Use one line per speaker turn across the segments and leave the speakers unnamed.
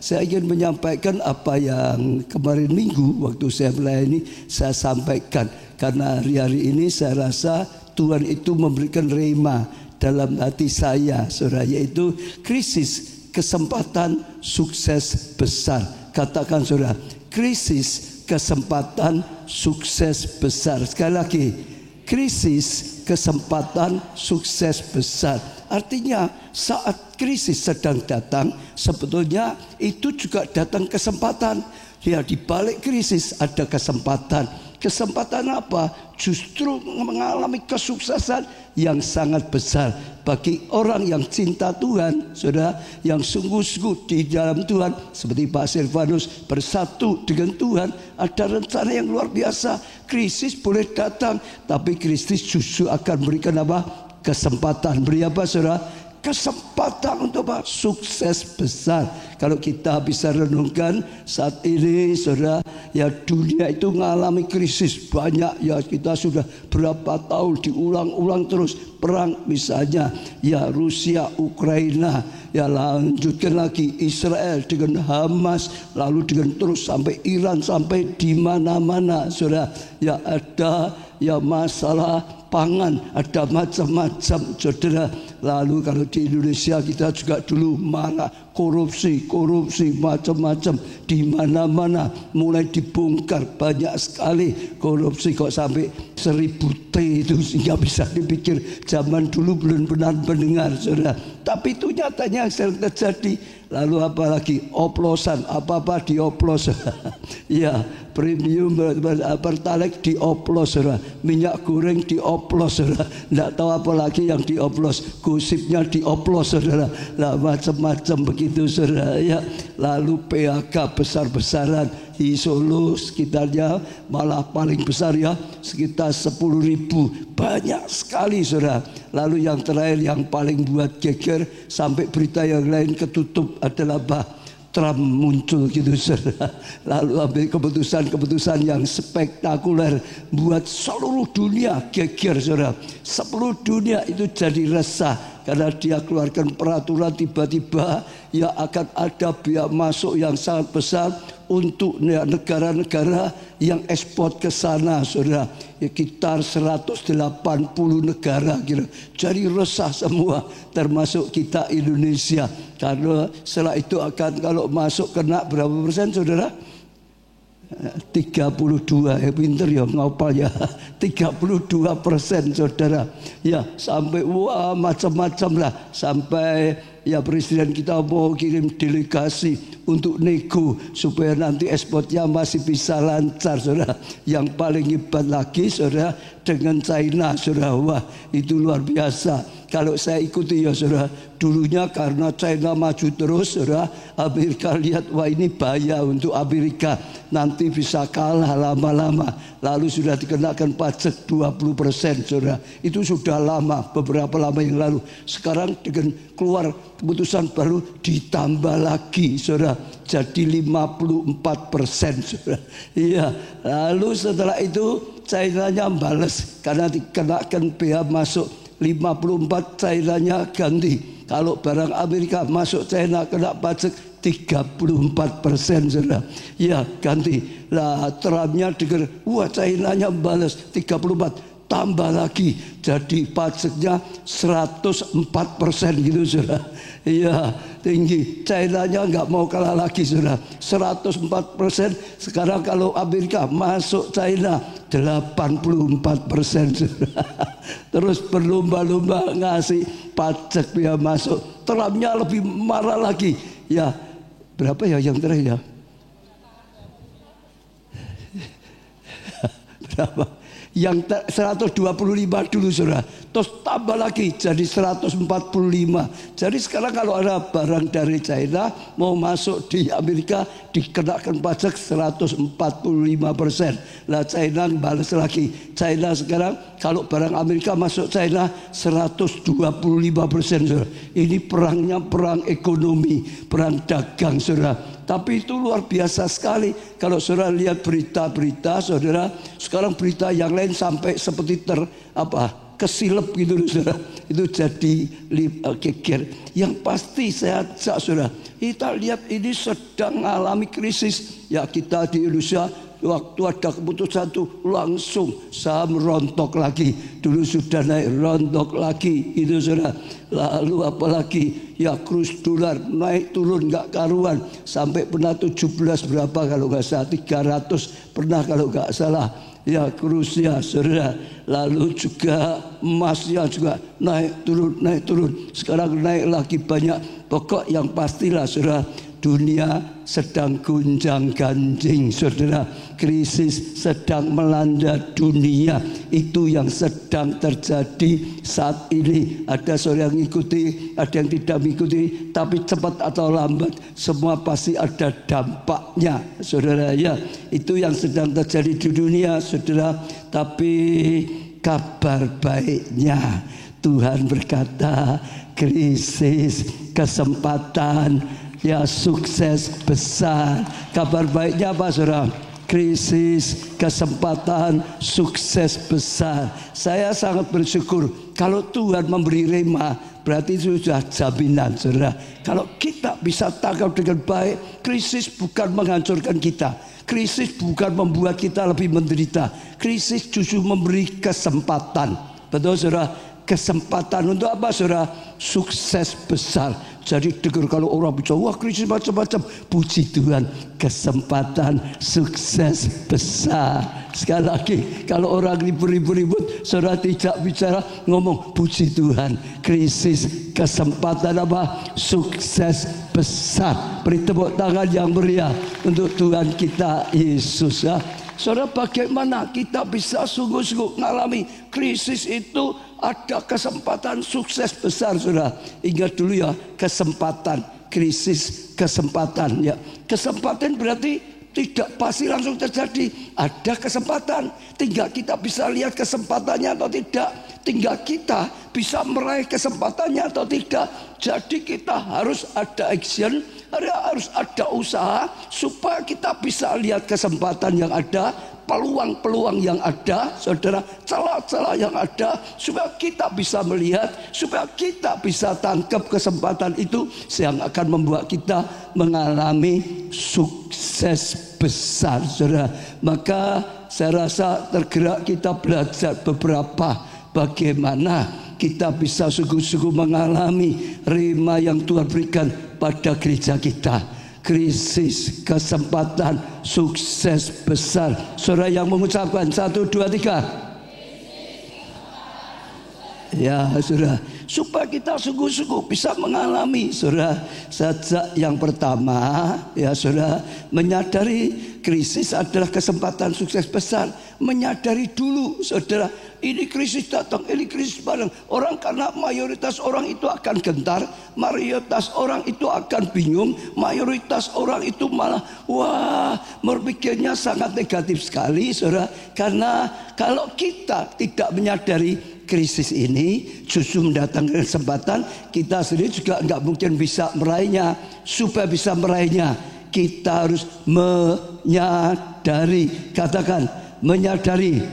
Saya ingin menyampaikan apa yang kemarin minggu waktu saya melayani saya sampaikan. Karena hari-hari ini saya rasa Tuhan itu memberikan rema dalam hati saya, saudara, yaitu krisis kesempatan sukses besar. Katakan saudara, krisis kesempatan sukses besar. Sekali lagi, krisis kesempatan sukses besar. Artinya saat krisis sedang datang, sebetulnya itu juga datang kesempatan. Ya, di balik krisis ada kesempatan. Kesempatan apa? Justru mengalami kesuksesan yang sangat besar bagi orang yang cinta Tuhan, saudara, yang sungguh-sungguh di dalam Tuhan. Seperti Pak Silvanus, bersatu dengan Tuhan. Ada rencana yang luar biasa. Krisis boleh datang, tapi krisis justru akan memberikan apa? Kesempatan. Beri apa, saudara? Kesempatan untuk apa? Sukses besar. Kalau kita bisa renungkan saat ini, saudara, ya dunia itu mengalami krisis banyak. Ya kita sudah berapa tahun diulang-ulang terus perang, misalnya ya Rusia Ukraina, ya lanjutkan lagi Israel dengan Hamas, lalu dengan terus sampai Iran, sampai di mana-mana, saudara. Ya ada ya masalah pangan, ada macam-macam, saudara. Lalu kalau di Indonesia kita juga dulu marah, korupsi macam-macam di mana-mana, mulai dibongkar banyak sekali korupsi, kok sampai 1000 T itu, sehingga bisa dipikir zaman dulu belum pernah mendengar, saudara. Tapi itu nyatanya yang terjadi. Lalu apalagi oplosan, apa-apa dioplos. Ya, premium pertalite dioplos, saudara. Minyak goreng dioplos, saudara. Tidak tahu apa lagi yang dioplos. Gosipnya dioplos, saudara. Lah macam-macam begitu, saudara. Ya, lalu PHK besar-besaran di Solo sekitarnya malah paling besar, ya, sekitar 10.000. Banyak sekali, saudara. Lalu yang terakhir yang paling buat geger sampai berita yang lain ketutup adalah Trump muncul gitu, saudara. Lalu ambil keputusan yang spektakuler buat seluruh dunia geger, saudara. Seluruh dunia itu jadi resah karena dia keluarkan peraturan tiba-tiba ya akan ada biaya masuk yang sangat besar untuk negara-negara yang ekspor ke sana, saudara. Ya, sekitar 180 negara kira. Jadi resah semua, termasuk kita Indonesia. Karena setelah itu akan kalau masuk kena berapa persen, saudara? 32, pinter ya ngopal ya. 32%, saudara. Ya, sampai wah macam-macam lah. Sampai ya presiden kita mau kirim delegasi untuk nego supaya nanti ekspornya masih bisa lancar, saudara. Yang paling hebat lagi, saudara, dengan China, saudara. Wah, itu luar biasa. Kalau saya ikuti, ya saudara, dulunya karena China maju terus, saudara, Amerika lihat, wah ini bahaya untuk Amerika, nanti bisa kalah lama-lama. Lalu sudah dikenakan pajak 20%, saudara. Itu sudah lama, beberapa lama yang lalu. Sekarang dengan keluar keputusan baru ditambah lagi, saudara, jadi 54%, saudara. Iya. Lalu setelah itu China-nya balas karena dikenakan bea masuk 54, China-nya ganti. Kalau barang Amerika masuk China kena pajak 34%, saudara. Ya, ganti. Lah Trump-nya dengar, wah China-nya balas 34. Tambah lagi jadi pajaknya 104% gitu, saudara. Iya, tinggi. China-nya nggak mau kalah lagi, saudara. 104%. Sekarang kalau Amerika masuk China 84%, saudara. Terus berlomba-lomba ngasih pajak biaya masuk. Trump-nya lebih marah lagi. Ya, berapa ya yang terakhir ya? Berapa? Yang 125 dulu, saudara. Terus tambah lagi jadi 145. Jadi sekarang kalau ada barang dari China mau masuk di Amerika dikenakan pajak 145%. Lah China balas lagi. China sekarang kalau barang Amerika masuk China 125%, saudara. Ini perangnya perang ekonomi, perang dagang, saudara. Tapi itu luar biasa sekali. Kalau saudara lihat berita-berita, saudara, sekarang berita yang lain sampai seperti kesilep gitu loh, saudara. Itu jadi geger. Yang pasti saya ajak saudara, kita lihat ini sedang mengalami krisis. Ya, kita di Indonesia waktu ada keputusan itu langsung saham rontok lagi. Dulu sudah naik, rontok lagi itu saudara. Lalu apalagi ya kurs dolar naik turun nggak karuan, sampai pernah 17 berapa kalau nggak salah, 300 pernah kalau nggak salah. Ya kurusnya saudara. Lalu juga emasnya juga naik turun. Sekarang naik lagi banyak. Pokok yang pastilah saudara, dunia sedang gonjang ganjing saudara. Krisis sedang melanda dunia. Itu yang sedang terjadi saat ini. Ada saudara yang mengikuti, ada yang tidak mengikuti, tapi cepat atau lambat semua pasti ada dampaknya saudara ya. Itu yang sedang terjadi di dunia saudara. Tapi kabar baiknya Tuhan berkata, krisis, kesempatan, ya sukses besar. Kabar baiknya apa saudara? Krisis, kesempatan, sukses besar. Saya sangat bersyukur kalau Tuhan memberi rema, berarti itu sudah jaminan saudara. Kalau kita bisa tangkap dengan baik, krisis bukan menghancurkan kita, krisis bukan membuat kita lebih menderita, krisis justru memberi kesempatan. Betul saudara? Kesempatan untuk apa saudara? Sukses besar. Jadi dengar kalau orang bicara, wah krisis macam-macam, puji Tuhan, kesempatan sukses besar. Sekali lagi, kalau orang ribut, saudara tidak bicara, ngomong puji Tuhan, krisis, kesempatan apa? Sukses besar. Beri tepuk tangan yang meriah untuk Tuhan kita Yesus ya. Saudara, bagaimana kita bisa sungguh-sungguh mengalami krisis itu? Ada kesempatan sukses besar saudara. Ingat dulu ya, kesempatan, krisis, kesempatan ya. Kesempatan berarti tidak pasti langsung terjadi. Ada kesempatan, tinggal kita bisa lihat kesempatannya atau tidak. Tinggal kita bisa meraih kesempatannya atau tidak. Jadi kita harus ada action, harus ada usaha supaya kita bisa lihat kesempatan yang ada, peluang-peluang yang ada, saudara, celah-celah yang ada, supaya kita bisa melihat, supaya kita bisa tangkap kesempatan itu yang akan membuat kita mengalami sukses besar, saudara. Maka saya rasa tergerak kita belajar beberapa bagaimana kita bisa sungguh-sungguh mengalami rema yang Tuhan berikan pada gereja kita. Krisis, kesempatan, sukses besar. Saudara yang mengucapkan 1, 2, 3. Ya saudara, supaya kita sungguh-sungguh bisa mengalami saudara. Sejak yang pertama ya saudara, menyadari krisis adalah kesempatan sukses besar. Menyadari dulu saudara, ini krisis datang, ini krisis bareng. Orang karena mayoritas orang itu akan gentar, mayoritas orang itu akan bingung, mayoritas orang itu malah wah berpikirnya sangat negatif sekali saudara. Karena kalau kita tidak menyadari krisis ini justru mendatangkan kesempatan, kita sendiri juga nggak mungkin bisa meraihnya. Supaya bisa meraihnya, kita harus menyadari. Katakan menyadari.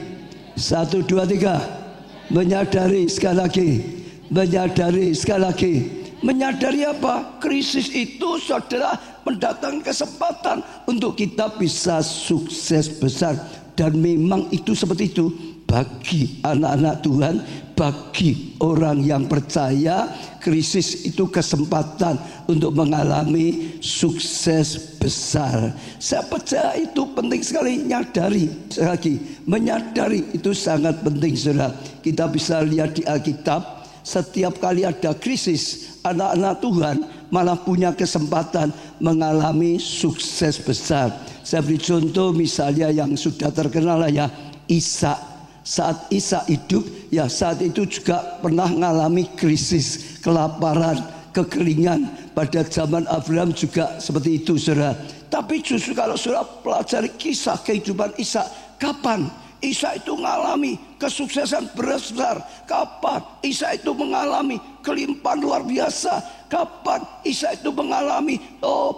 1, 2, 3. Menyadari, sekali lagi. Menyadari, sekali lagi. Menyadari apa? Krisis itu saudara mendatangkan kesempatan untuk kita bisa sukses besar. Dan memang itu seperti itu. Bagi anak-anak Tuhan, bagi orang yang percaya, krisis itu kesempatan untuk mengalami sukses besar. Saya percaya itu penting sekali, nyadari. Sekali lagi, menyadari itu sangat penting saudara. Kita bisa lihat di Alkitab, setiap kali ada krisis, anak-anak Tuhan malah punya kesempatan mengalami sukses besar. Saya beri contoh misalnya yang sudah terkenal lah ya, Ishak. Saat Ishak hidup, ya saat itu juga pernah mengalami krisis, kelaparan, kekeringan. Pada zaman Abraham juga seperti itu saudara. Tapi justru kalau saudara pelajari kisah kehidupan Ishak, kapan Ishak itu mengalami kesuksesan besar? Kapan Ishak itu mengalami kelimpahan luar biasa? Kapan Ishak itu mengalami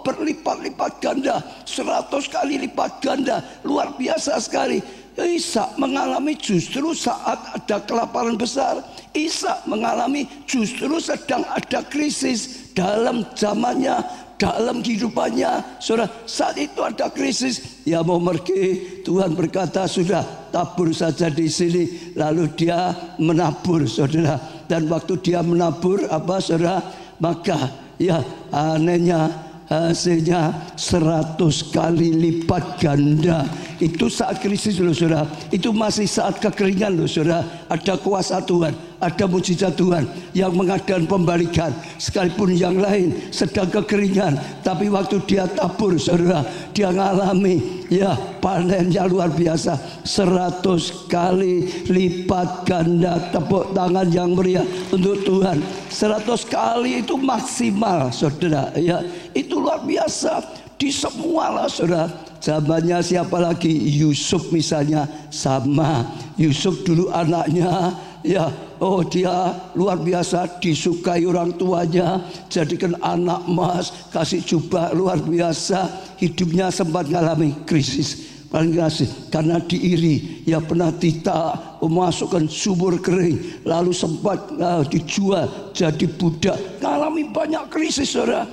berlipat-lipat ganda, 100 kali lipat ganda, luar biasa sekali. Ishak mengalami justru saat ada kelaparan besar. Ishak mengalami justru sedang ada krisis dalam zamannya, dalam kehidupannya. Saudara, saat itu ada krisis. Dia mau pergi, Tuhan berkata, sudah tabur saja di sini. Lalu dia menabur, saudara. Dan waktu dia menabur, saudara? Maka ya anehnya hasilnya 100 kali lipat ganda. Itu saat krisis loh, saudara. Itu masih saat kekeringan loh, saudara. Ada kuasa Tuhan, ada mujizat Tuhan yang mengadakan pembalikan. Sekalipun yang lain sedang kekeringan, tapi waktu dia tabur, saudara, dia ngalami ya panennya luar biasa. 100 kali lipat ganda. Tepuk tangan yang meriah untuk Tuhan. 100 kali itu maksimal, saudara. Ya, itu luar biasa. Di semua lah, saudara. Zamannya siapa lagi? Yusuf misalnya, sama. Yusuf dulu anaknya, ya, dia luar biasa, disukai orang tuanya, jadikan anak emas, kasih jubah luar biasa. Hidupnya sempat mengalami krisis. Paling kasih karena diiri, ya pernah memasukkan sumur kering, lalu sempat dijual jadi budak, mengalami banyak krisis, saudara.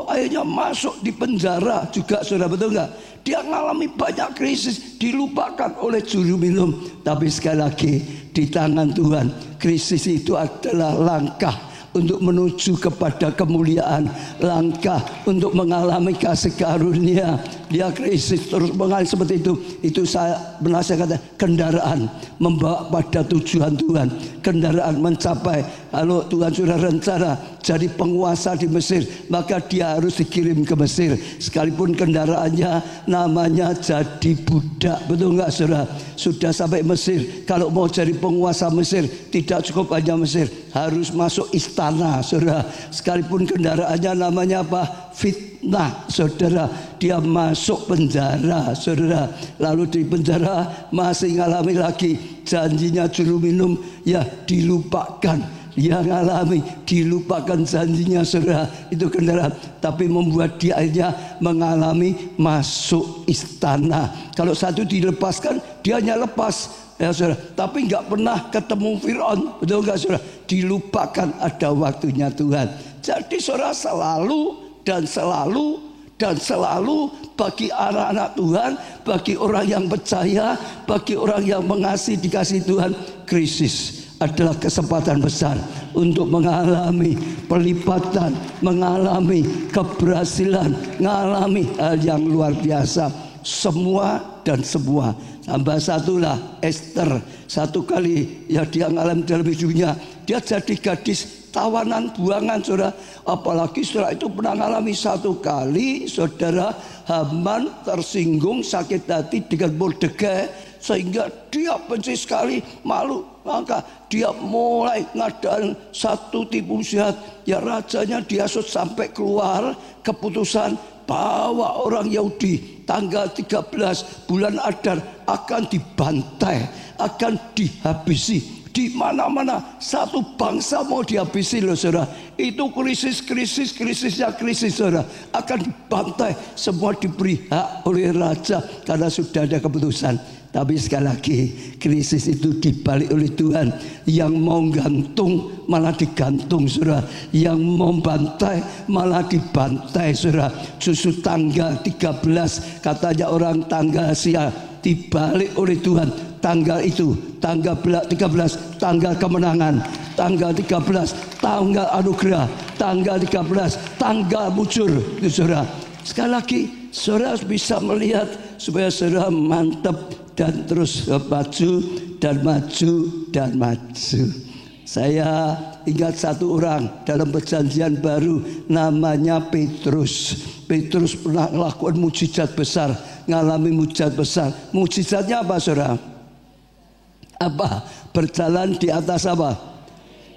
Akhirnya masuk di penjara juga, saudara, betul nggak? Dia mengalami banyak krisis, dilupakan oleh juru minum. Tapi sekali lagi di tangan Tuhan, krisis itu adalah langkah untuk menuju kepada kemuliaan, langkah untuk mengalami kasih karunia. Dia krisis terus mengalami seperti itu. Itu saya kata kendaraan membawa pada tujuan Tuhan. Kendaraan mencapai, kalau Tuhan sudah rencana jadi penguasa di Mesir, maka dia harus dikirim ke Mesir. Sekalipun kendaraannya namanya jadi budak, betul nggak, saudara? Sudah sampai Mesir, kalau mau jadi penguasa Mesir tidak cukup hanya Mesir, harus masuk istana, saudara. Sekalipun kendaraannya namanya apa? Fitnah, saudara. Dia masuk penjara, saudara. Lalu di penjara masih ngalami lagi janjinya juru minum, ya dilupakan. Dia ngalami dilupakan janjinya, saudara. Itu kendaraan, tapi membuat dia akhirnya mengalami masuk istana. Kalau satu dilepaskan, dia hanya lepas, ya saudara. Tapi nggak pernah ketemu Fir'aun, betul nggak, saudara? Dilupakan, ada waktunya Tuhan. Jadi saudara, selalu dan selalu bagi anak-anak Tuhan, bagi orang yang percaya, bagi orang yang mengasihi, dikasihi Tuhan, krisis adalah kesempatan besar untuk mengalami pelipatan, mengalami keberhasilan, mengalami hal yang luar biasa. Semua dan semua. Tambah satulah Esther. Satu kali ya dia mengalami dalam hidupnya, dia jadi gadis tawanan buangan, saudara. Apalagi setelah itu pernah mengalami satu kali, saudara, Haman tersinggung, sakit hati dengan Mordekai, sehingga dia benci sekali, malu. Maka dia mulai ngadain satu tipu muslihat. Ya rajanya dihasut sampai keluar keputusan bahwa orang Yahudi tanggal 13 bulan Adar akan dibantai, akan dihabisi. Di mana-mana satu bangsa mau dihabisi loh, saudara. Itu krisisnya krisis, saudara. Akan dibantai, semua diberi hak oleh raja karena sudah ada keputusan. Tapi sekali lagi, krisis itu dibalik oleh Tuhan. Yang mau gantung malah digantung, saudara. Yang mau bantai malah dibantai, saudara. Justru tanggal 13, katanya orang tanggal sial, dibalik oleh Tuhan. Tanggal itu, tanggal 13, tanggal kemenangan, tanggal 13, tanggal anugerah, tanggal 13, tanggal mujur, itu saudara. Sekali lagi, saudara bisa melihat supaya saudara mantap dan terus maju dan maju dan maju. Saya ingat satu orang dalam perjanjian baru, namanya Petrus. Petrus pernah melakukan mujizat besar, ngalami mujizat besar. Mujizatnya apa, saudara? Apa? Berjalan di atas apa?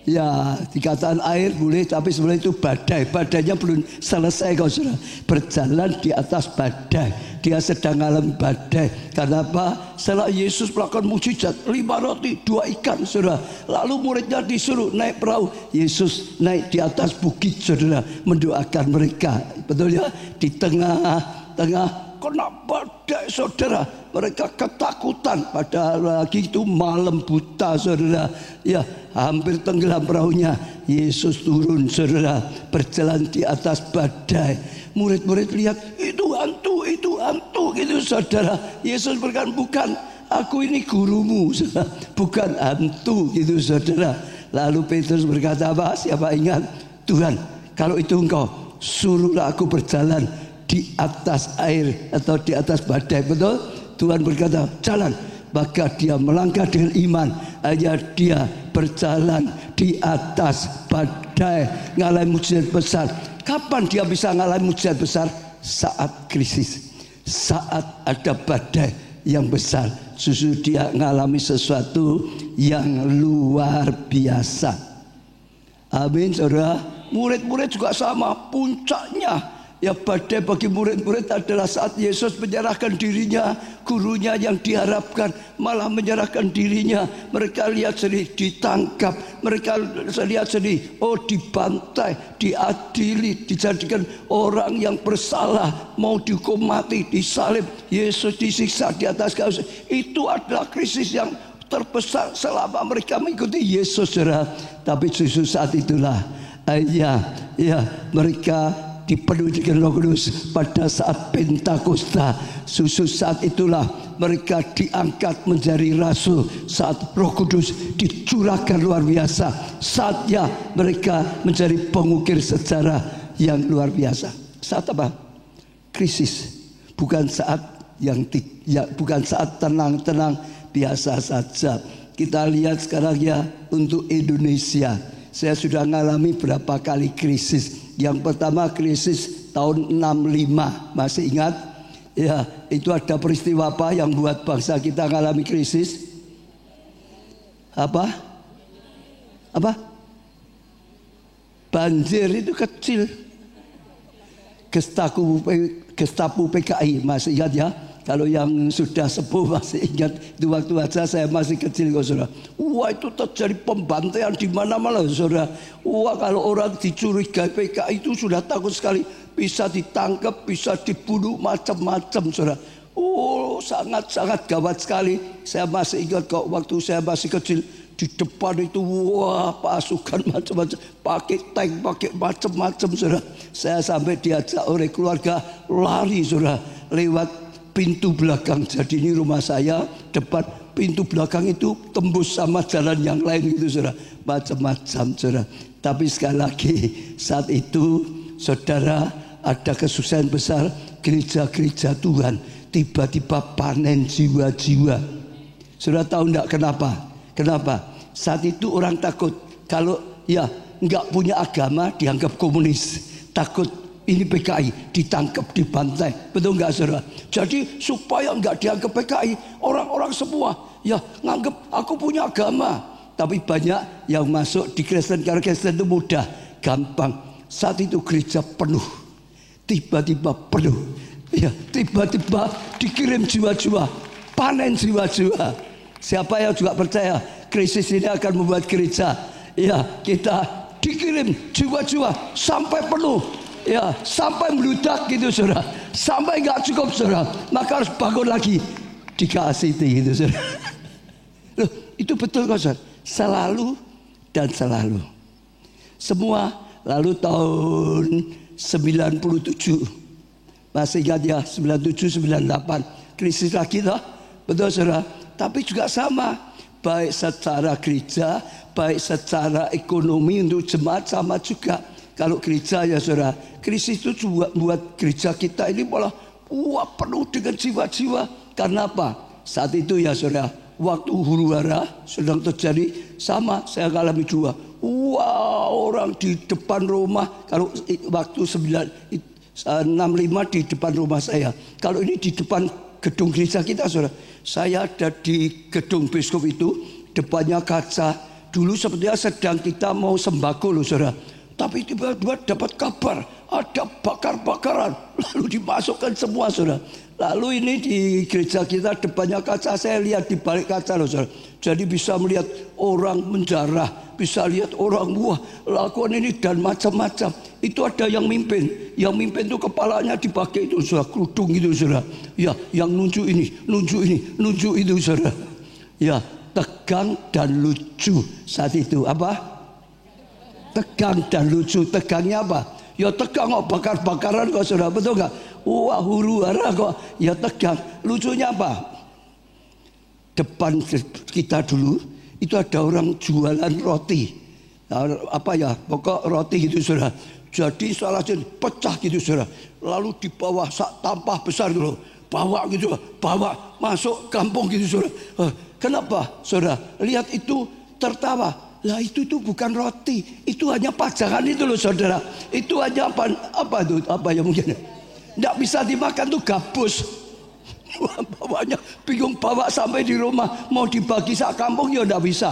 Ya, dikatakan air boleh, tapi sebenarnya itu badai. Badainya belum selesai, kau saudara. Berjalan di atas badai. Dia sedang mengalami badai. Karena apa? Setelah Yesus melakukan mujizat, 5 roti 2 ikan, saudara. Lalu muridnya disuruh naik perahu. Yesus naik di atas bukit, saudara, mendoakan mereka. Betul ya? Di tengah kena badai saudara. Mereka ketakutan, padahal lagi itu malam buta saudara. Ya, hampir tenggelam perahunya. Yesus turun saudara, berjalan di atas badai. Murid-murid lihat, itu hantu gitu saudara. Yesus berkata, bukan, aku ini gurumu saudara, bukan hantu gitu saudara. Lalu Petrus berkata apa? Siapa ingat? Tuhan, kalau itu engkau, suruhlah aku berjalan di atas air atau di atas badai. Betul? Tuhan berkata jalan, maka dia melangkah dengan iman. Hanya dia berjalan di atas badai, ngalami mujizat besar. Kapan dia bisa ngalami mujizat besar? Saat krisis, saat ada badai yang besar, justru dia ngalami sesuatu yang luar biasa. Amin saudara. Murid-murid juga sama, puncaknya ya badai bagi murid-murid adalah saat Yesus menyerahkan dirinya. Gurunya yang diharapkan malah menyerahkan dirinya. Mereka lihat sedih, ditangkap. Mereka lihat sedih, oh dibantai, diadili, dijadikan orang yang bersalah, mau dihukum mati, disalib. Yesus disiksa di atas kayu. Itu adalah krisis yang terbesar selama mereka mengikuti Yesus saudara. Tapi justru saat itulah mereka dipenuhi dengan Roh Kudus pada saat Pentakosta. Susu saat itulah mereka diangkat menjadi rasul. Saat Roh Kudus dicurahkan luar biasa, saatnya mereka menjadi pengukir sejarah yang luar biasa. Saat apa? Krisis. Bukan saat bukan saat tenang-tenang biasa saja. Kita lihat sekarang ya untuk Indonesia. Saya sudah mengalami berapa kali krisis. Yang pertama krisis tahun 65, masih ingat? Ya, itu ada peristiwa apa yang buat bangsa kita mengalami krisis? Apa? Banjir itu kecil. Gestapo PKI, masih ingat ya? Kalau yang sudah sepuh masih ingat, itu waktu aja saya masih kecil kok saudara. Wah, itu terjadi pembantaian di mana-mana saudara. Wah, kalau orang dicurigai PKI itu sudah takut sekali, bisa ditangkap, bisa dibunuh, macam-macam saudara. Oh, sangat-sangat gawat sekali. Saya masih ingat kok waktu saya masih kecil, di depan itu wah pasukan macam-macam, pakai tank, pakai macam-macam saudara. Saya sampai diajak oleh keluarga lari saudara, lewat pintu belakang. Jadi ini rumah saya, depan pintu belakang itu tembus sama jalan yang lain gitu saudara, macam-macam saudara. Tapi sekali lagi saat itu saudara ada kesusahan besar. Gereja-gereja Tuhan tiba-tiba panen jiwa-jiwa. Saudara tahu enggak kenapa? Kenapa? Saat itu orang takut kalau ya enggak punya agama dianggap komunis, takut ini PKI ditangkap, dibantai. Betul enggak saudara? Jadi supaya enggak dianggap PKI, orang-orang semua ya nganggap aku punya agama. Tapi banyak yang masuk di Kristen, karena Kristen itu mudah, gampang. Saat itu gereja penuh, tiba-tiba penuh. Ya, tiba-tiba dikirim jiwa-jiwa, panen jiwa-jiwa. Siapa yang juga percaya krisis ini akan membuat gereja ya kita dikirim jiwa-jiwa sampai penuh. Ya, sampai meludak gitu saudara, sampai nggak cukup saudara, maka harus bangun lagi, dikasih gitu saudara. Loh, itu betul kok saudara, selalu dan selalu. Semua. Lalu tahun 97, masih ingat ya, 97, 98 krisis lagi toh, betul saudara. Tapi juga sama, baik secara gereja, baik secara ekonomi untuk jemaat sama juga. Kalau gereja ya saudara, krisis itu buat gereja kita ini malah penuh dengan jiwa-jiwa. Karena apa? Saat itu ya saudara, waktu huru hara sedang terjadi, sama saya alami juga. Orang di depan rumah, kalau waktu 65 di depan rumah saya. Kalau ini di depan gedung gereja kita saudara. Saya ada di gedung biskup itu, depannya kaca. Dulu sepertinya sedang kita mau sembako loh saudara. Tapi tiba-tiba dapat kabar ada bakar-bakaran, lalu dimasukkan semua, saudara. Lalu ini di gereja kita depannya kaca, saya lihat di balik kaca loh, saudara. Jadi bisa melihat orang menjarah, bisa lihat orang lakukan ini dan macam-macam. Itu ada yang mimpin itu kepalanya dipakai itu, saudara, kerudung itu, saudara. Ya, yang nunjuk ini, nunjuk itu, saudara. Ya, tegang dan lucu saat itu. Apa? Tegang dan lucu. Tegangnya apa? Ya tegang kok, bakar-bakaran kok, saudara, betul nggak? Wah, huru-hara kok, ya tegang. Lucunya apa? Depan kita dulu itu ada orang jualan roti. Nah, apa ya? Pokok roti gitu, saudara. Jadi salah satu pecah gitu, saudara. Lalu di bawah tampah besar gitu, bawa gitu, bawa masuk kampung gitu, saudara. Kenapa, saudara? Lihat itu tertawa. Lah itu bukan roti, itu hanya pajangan itu loh, saudara. Itu hanya apa itu? Apa ya mungkin? Tidak bisa dimakan tuh, gabus. Bawanya bingung, bawa sampai di rumah mau dibagi sak kampung ya tidak bisa.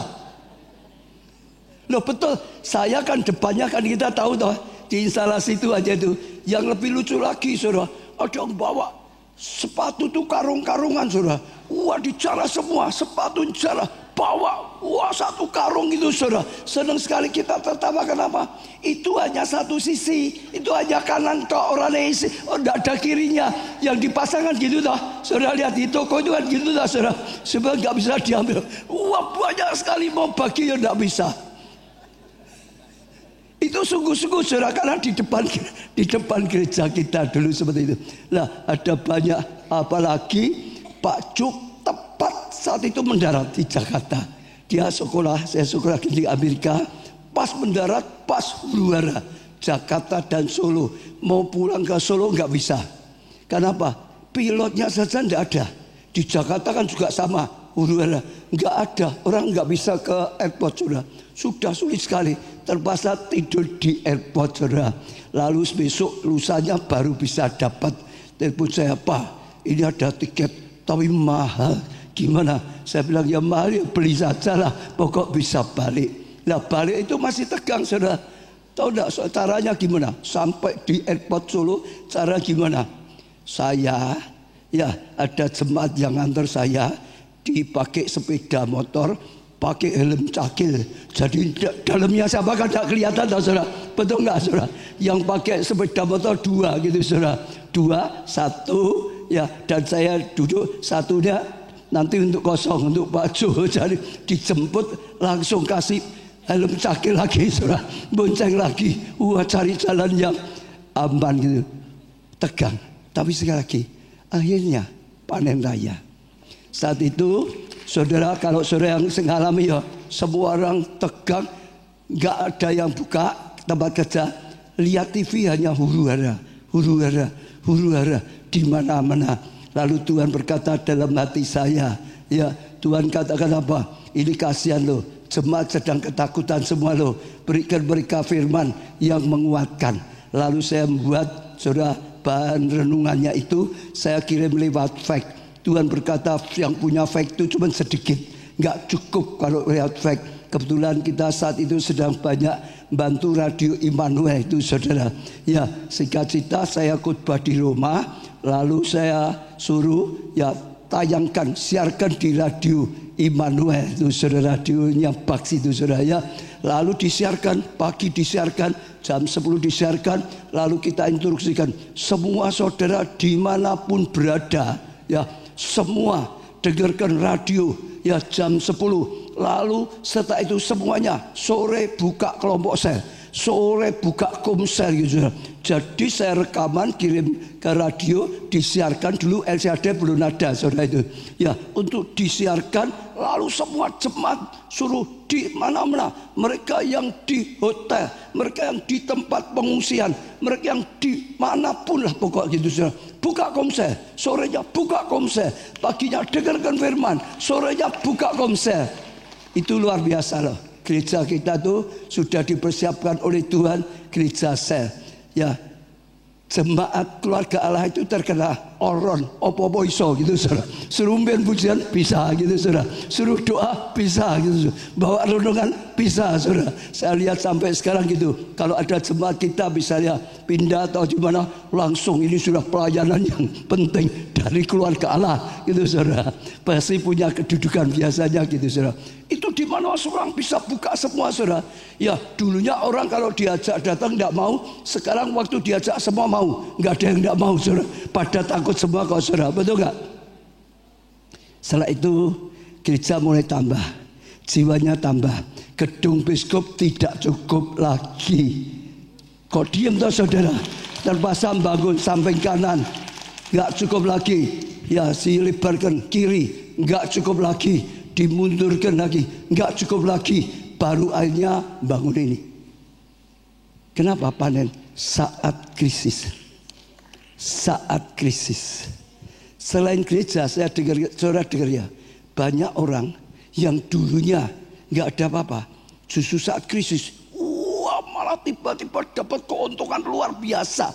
Loh betul, saya kan depannya kan kita tahu toh, di instalasi itu aja tuh. Yang lebih lucu lagi, saudara, ada yang bawa sepatu tuh karung-karungan, saudara. Wah, dijarah semua, sepatu dijarah, bawa, wah, satu karung itu, saudara. Senang sekali kita tertawa. Kenapa? Itu hanya satu sisi, itu hanya kanan toh, orang isi, tidak ada kirinya. Yang dipasangkan gitu toh, saudara, lihat di toko itu kan gitu toh, saudara. Sebab nggak bisa diambil. Wah, banyak sekali, mau bagi ya tidak bisa. Itu sungguh-sungguh, saudara, karena di depan gereja kita dulu seperti itu. Nah, ada banyak, apalagi Pak Cuk tepat saat itu mendarat di Jakarta. Dia sekolah, saya sekolah di Amerika. Pas mendarat, pas huru-hara Jakarta dan Solo. Mau pulang ke Solo nggak bisa. Kenapa? Pilotnya saja nggak ada. Di Jakarta kan juga sama, huru-hara. Nggak ada, orang nggak bisa ke airport, saudara. Sudah sulit sekali. Terpaksa tidur di airport, saudara. Lalu besok lusanya baru bisa dapat. Telepon saya, Pak, ini ada tiket tapi mahal. Gimana? Saya bilang ya mahal, ya beli saja lah, pokok bisa balik. Nah, balik itu masih tegang, saudara. Tahu enggak caranya gimana? Sampai di airport Solo, cara gimana? Saya, ya ada jemaat yang antar saya, dipakai sepeda motor, pakai helm cakil. Jadi dalamnya siapa kan tidak kelihatan, tahu, saudara. Betul nggak, saudara? Yang pakai sepeda motor 2 gitu, saudara. 2, 1. Ya, dan saya duduk satunya nanti untuk kosong, untuk Pak Jo. Jadi dijemput langsung kasih helm cakil lagi, saudara. Bonceng lagi. Wah, cari jalan yang aman gitu. Tegang. Tapi sekali lagi, akhirnya panen raya. Saat itu, saudara, kalau saudara yang mengalami ya, semua orang tegang, nggak ada yang buka tempat kerja. Lihat TV hanya huru-hara, huru-hara, huru-hara di mana-mana. Lalu Tuhan berkata dalam hati saya, ya Tuhan katakan apa? Ini kasihan loh, jemaat sedang ketakutan semua loh. Berikan mereka firman yang menguatkan. Lalu saya membuat, saudara, bahan renungannya itu saya kirim lewat fax. Tuhan berkata yang punya fax itu cuma sedikit, nggak cukup kalau lewat fax. Kebetulan kita saat itu sedang banyak bantu radio Immanuel itu, saudara. Ya, singkat cerita saya khotbah di Roma. Lalu saya suruh ya tayangkan, siarkan di radio Immanuel itu, saudara, radionya Bax itu, saudara, ya. Lalu disiarkan, pagi disiarkan, jam 10 disiarkan. Lalu kita instruksikan semua saudara dimanapun berada, ya semua dengarkan radio ya jam 10. Lalu setelah itu semuanya sore buka kelompok sel, sore buka komsel gitu. Jadi saya rekaman kirim ke radio, disiarkan dulu LCD belum ada, saudara itu. Ya, untuk disiarkan, lalu semua jemaat suruh di mana-mana. Mereka yang di hotel, mereka yang di tempat pengungsian, mereka yang di manapun lah pokok gitu, saudara. Buka komsel, sorenya buka komsel, paginya dengarkan firman, sorenya buka komsel. Itu luar biasa loh. Gereja kita tuh sudah dipersiapkan oleh Tuhan, gereja sel. Ya, jemaat keluarga Allah itu terkenal oron opo-opo iso gitu saudara. Suruh mben pujian bisa gitu saudara. Suruh doa bisa gitu saudara. Bawa renungan bisa saudara. Saya lihat sampai sekarang gitu. Kalau ada jemaat kita misalnya pindah atau gimana, langsung ini sudah pelayanan yang penting dari keluarga Allah gitu saudara. Pasti punya kedudukan biasanya gitu saudara. Itu di mana orang bisa buka semua saudara. Ya dulunya orang kalau diajak datang tidak mau. Sekarang waktu diajak semua mau. Nggak ada yang tidak mau saudara. Pada takut semua kok saudara. Betul nggak? Setelah itu gereja mulai tambah. Jiwanya tambah. Gedung biskup tidak cukup lagi. Kok diem toh saudara? Terpaksa bangun samping kanan. Nggak cukup lagi. Ya dilebarkan kiri. Nggak cukup lagi. Dimundurkan lagi. Nggak cukup lagi. Baru akhirnya bangun ini. Kenapa panen? Saat krisis. Saat krisis. Selain gereja, saya dengar, saudara dengar ya, banyak orang yang dulunya nggak ada apa-apa, justru saat krisis, wah malah tiba-tiba dapat keuntungan luar biasa.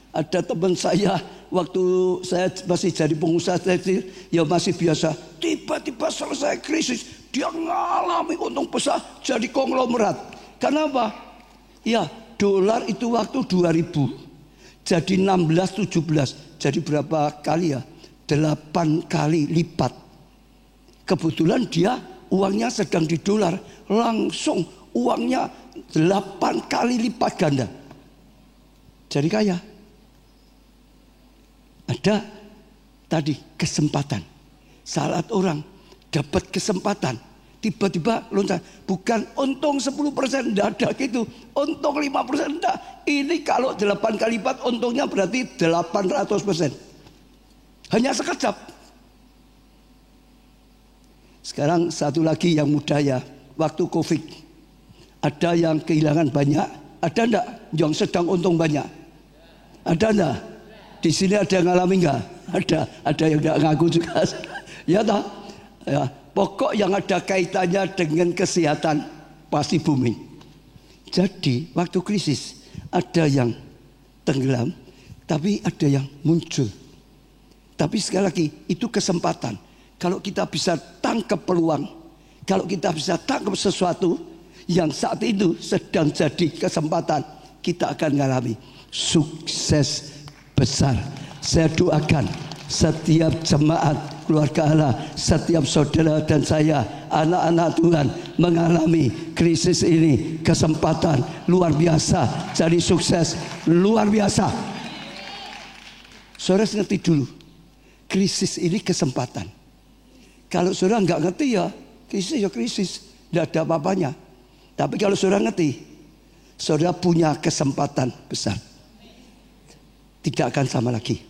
Ada teman saya waktu saya masih jadi pengusaha tekstil, ya masih biasa. Tiba-tiba selesai krisis, dia ngalami untung besar, jadi konglomerat. Kenapa? Ya dolar itu waktu 2000, jadi 16, 17, jadi berapa kali ya? 8 kali lipat. Kebetulan dia uangnya sedang di dolar, langsung uangnya 8 kali lipat ganda. Jadi kaya. Ada tadi kesempatan. Saat orang dapat kesempatan, tiba-tiba loncat. Bukan untung 10%, enggak ada gitu. Untung 5% enggak. Ini kalau 8 kali lipat untungnya berarti 800%. Hanya sekejap. Sekarang satu lagi yang muda ya, waktu Covid. Ada yang kehilangan banyak, ada enggak yang sedang untung banyak? Ada enggak? Di sini ada yang ngalami enggak? Ada yang enggak ngaku juga. Ya tak? Ya, pokok yang ada kaitannya dengan kesehatan pasti booming. Jadi waktu krisis ada yang tenggelam, tapi ada yang muncul. Tapi sekali lagi itu kesempatan. Kalau kita bisa tangkap peluang, kalau kita bisa tangkap sesuatu yang saat itu sedang jadi kesempatan, kita akan mengalami sukses besar. Saya doakan setiap jemaat keluarga Allah, setiap saudara dan saya, anak-anak Tuhan mengalami krisis ini, kesempatan luar biasa, jadi sukses luar biasa. Saudara ngerti dulu, krisis ini kesempatan. Kalau saudara nggak ngerti ya krisis ya krisis, tidak ada apa-apanya. Tapi kalau saudara ngerti, saudara punya kesempatan besar. Tidak akan sama lagi.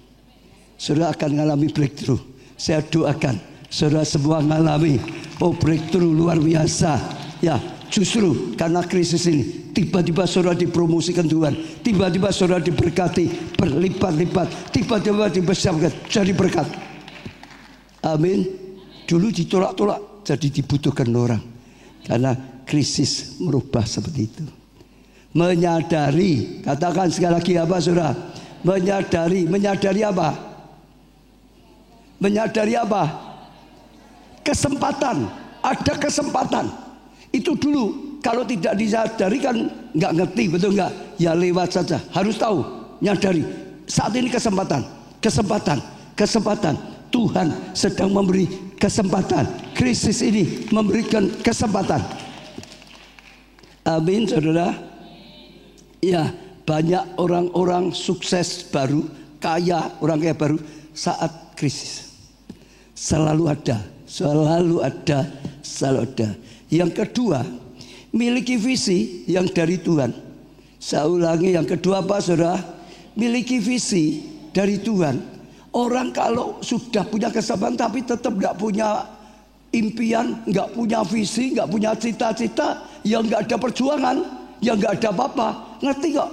Saudara akan mengalami breakthrough. Saya doakan saudara semua mengalami breakthrough luar biasa. Ya, justru karena krisis ini tiba-tiba saudara dipromosikan Tuhan, tiba-tiba saudara diberkati berlipat-lipat, tiba-tiba dibesarkan jadi berkat. Amin. Dulu ditolak-tolak, jadi dibutuhkan orang. Karena krisis merubah seperti itu. Menyadari, katakan sekali lagi apa saudara? Menyadari apa? Menyadari apa? Kesempatan, ada kesempatan. Itu dulu, kalau tidak disadari kan nggak ngerti, betul nggak? Ya lewat saja, harus tahu, nyadari. Saat ini kesempatan. Tuhan sedang memberi kesempatan. Krisis ini memberikan kesempatan. Amin saudara. Ya, banyak orang-orang sukses baru, kaya, orang kaya baru saat krisis. Selalu ada. Yang kedua, miliki visi yang dari Tuhan. Saya ulangi, yang kedua apa saudara? Miliki visi dari Tuhan. Orang kalau sudah punya kesempatan tapi tetap gak punya impian, gak punya visi, gak punya cita-cita, yang gak ada perjuangan, yang gak ada apa-apa. Ngerti gak?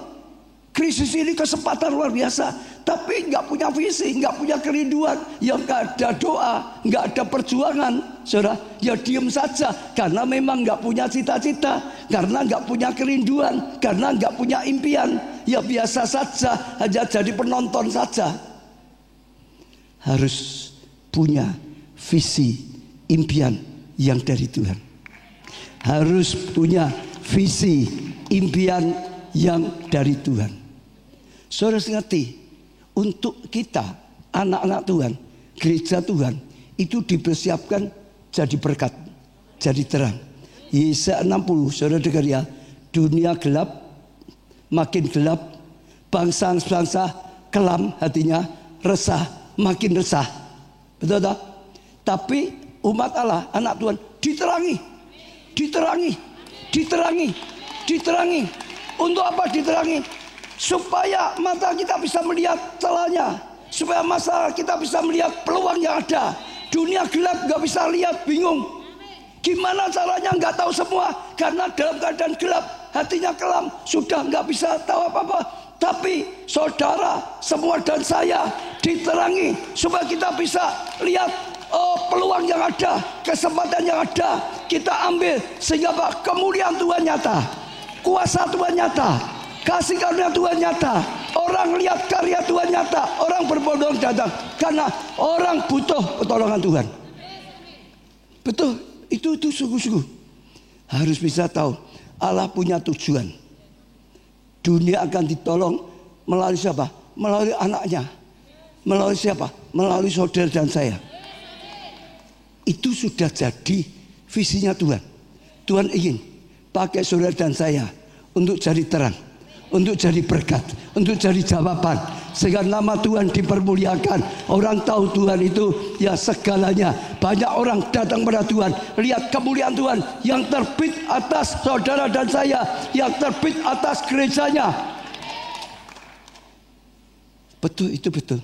Krisis ini kesempatan luar biasa, tapi gak punya visi, gak punya kerinduan, yang gak ada doa, gak ada perjuangan, saudara, ya diem saja. Karena memang gak punya cita-cita, karena gak punya kerinduan, karena gak punya impian, ya biasa saja, hanya jadi penonton saja. harus punya visi, impian yang dari Tuhan. Harus punya visi, impian yang dari Tuhan. Saudara ngerti, untuk kita, anak-anak Tuhan, gereja Tuhan, itu dipersiapkan jadi berkat, jadi terang. Yesaya 60, saudara dengar ya, dunia gelap, makin gelap, bangsa-bangsa kelam hatinya, resah, makin resah. Betul tak? Tapi umat Allah, anak Tuhan, diterangi. Diterangi. Untuk apa diterangi? Supaya mata kita bisa melihat celahnya, supaya masa kita bisa melihat peluang yang ada. Dunia gelap gak bisa lihat, bingung. Gimana caranya gak tahu semua, karena dalam keadaan gelap, hatinya kelam, sudah gak bisa tahu apa-apa. Tapi saudara semua dan saya diterangi supaya kita bisa lihat peluang yang ada, kesempatan yang ada, kita ambil sehingga Pak, kemuliaan Tuhan nyata, kuasa Tuhan nyata, kasih karunia Tuhan nyata, orang lihat karya Tuhan nyata, orang berbondong datang karena orang butuh pertolongan Tuhan. Betul, itu sungguh-sungguh harus bisa tahu Allah punya tujuan. Dunia akan ditolong melalui siapa? Melalui anaknya. Melalui siapa? Melalui saudara dan saya. Itu sudah jadi visinya Tuhan. Tuhan ingin pakai saudara dan saya untuk jadi terang, untuk jadi berkat, untuk jadi jawaban, sehingga nama Tuhan dipermuliakan. Orang tahu Tuhan itu ya segalanya. Banyak orang datang pada Tuhan, lihat kemuliaan Tuhan yang terbit atas saudara dan saya, yang terbit atas gerejanya. Betul, itu betul.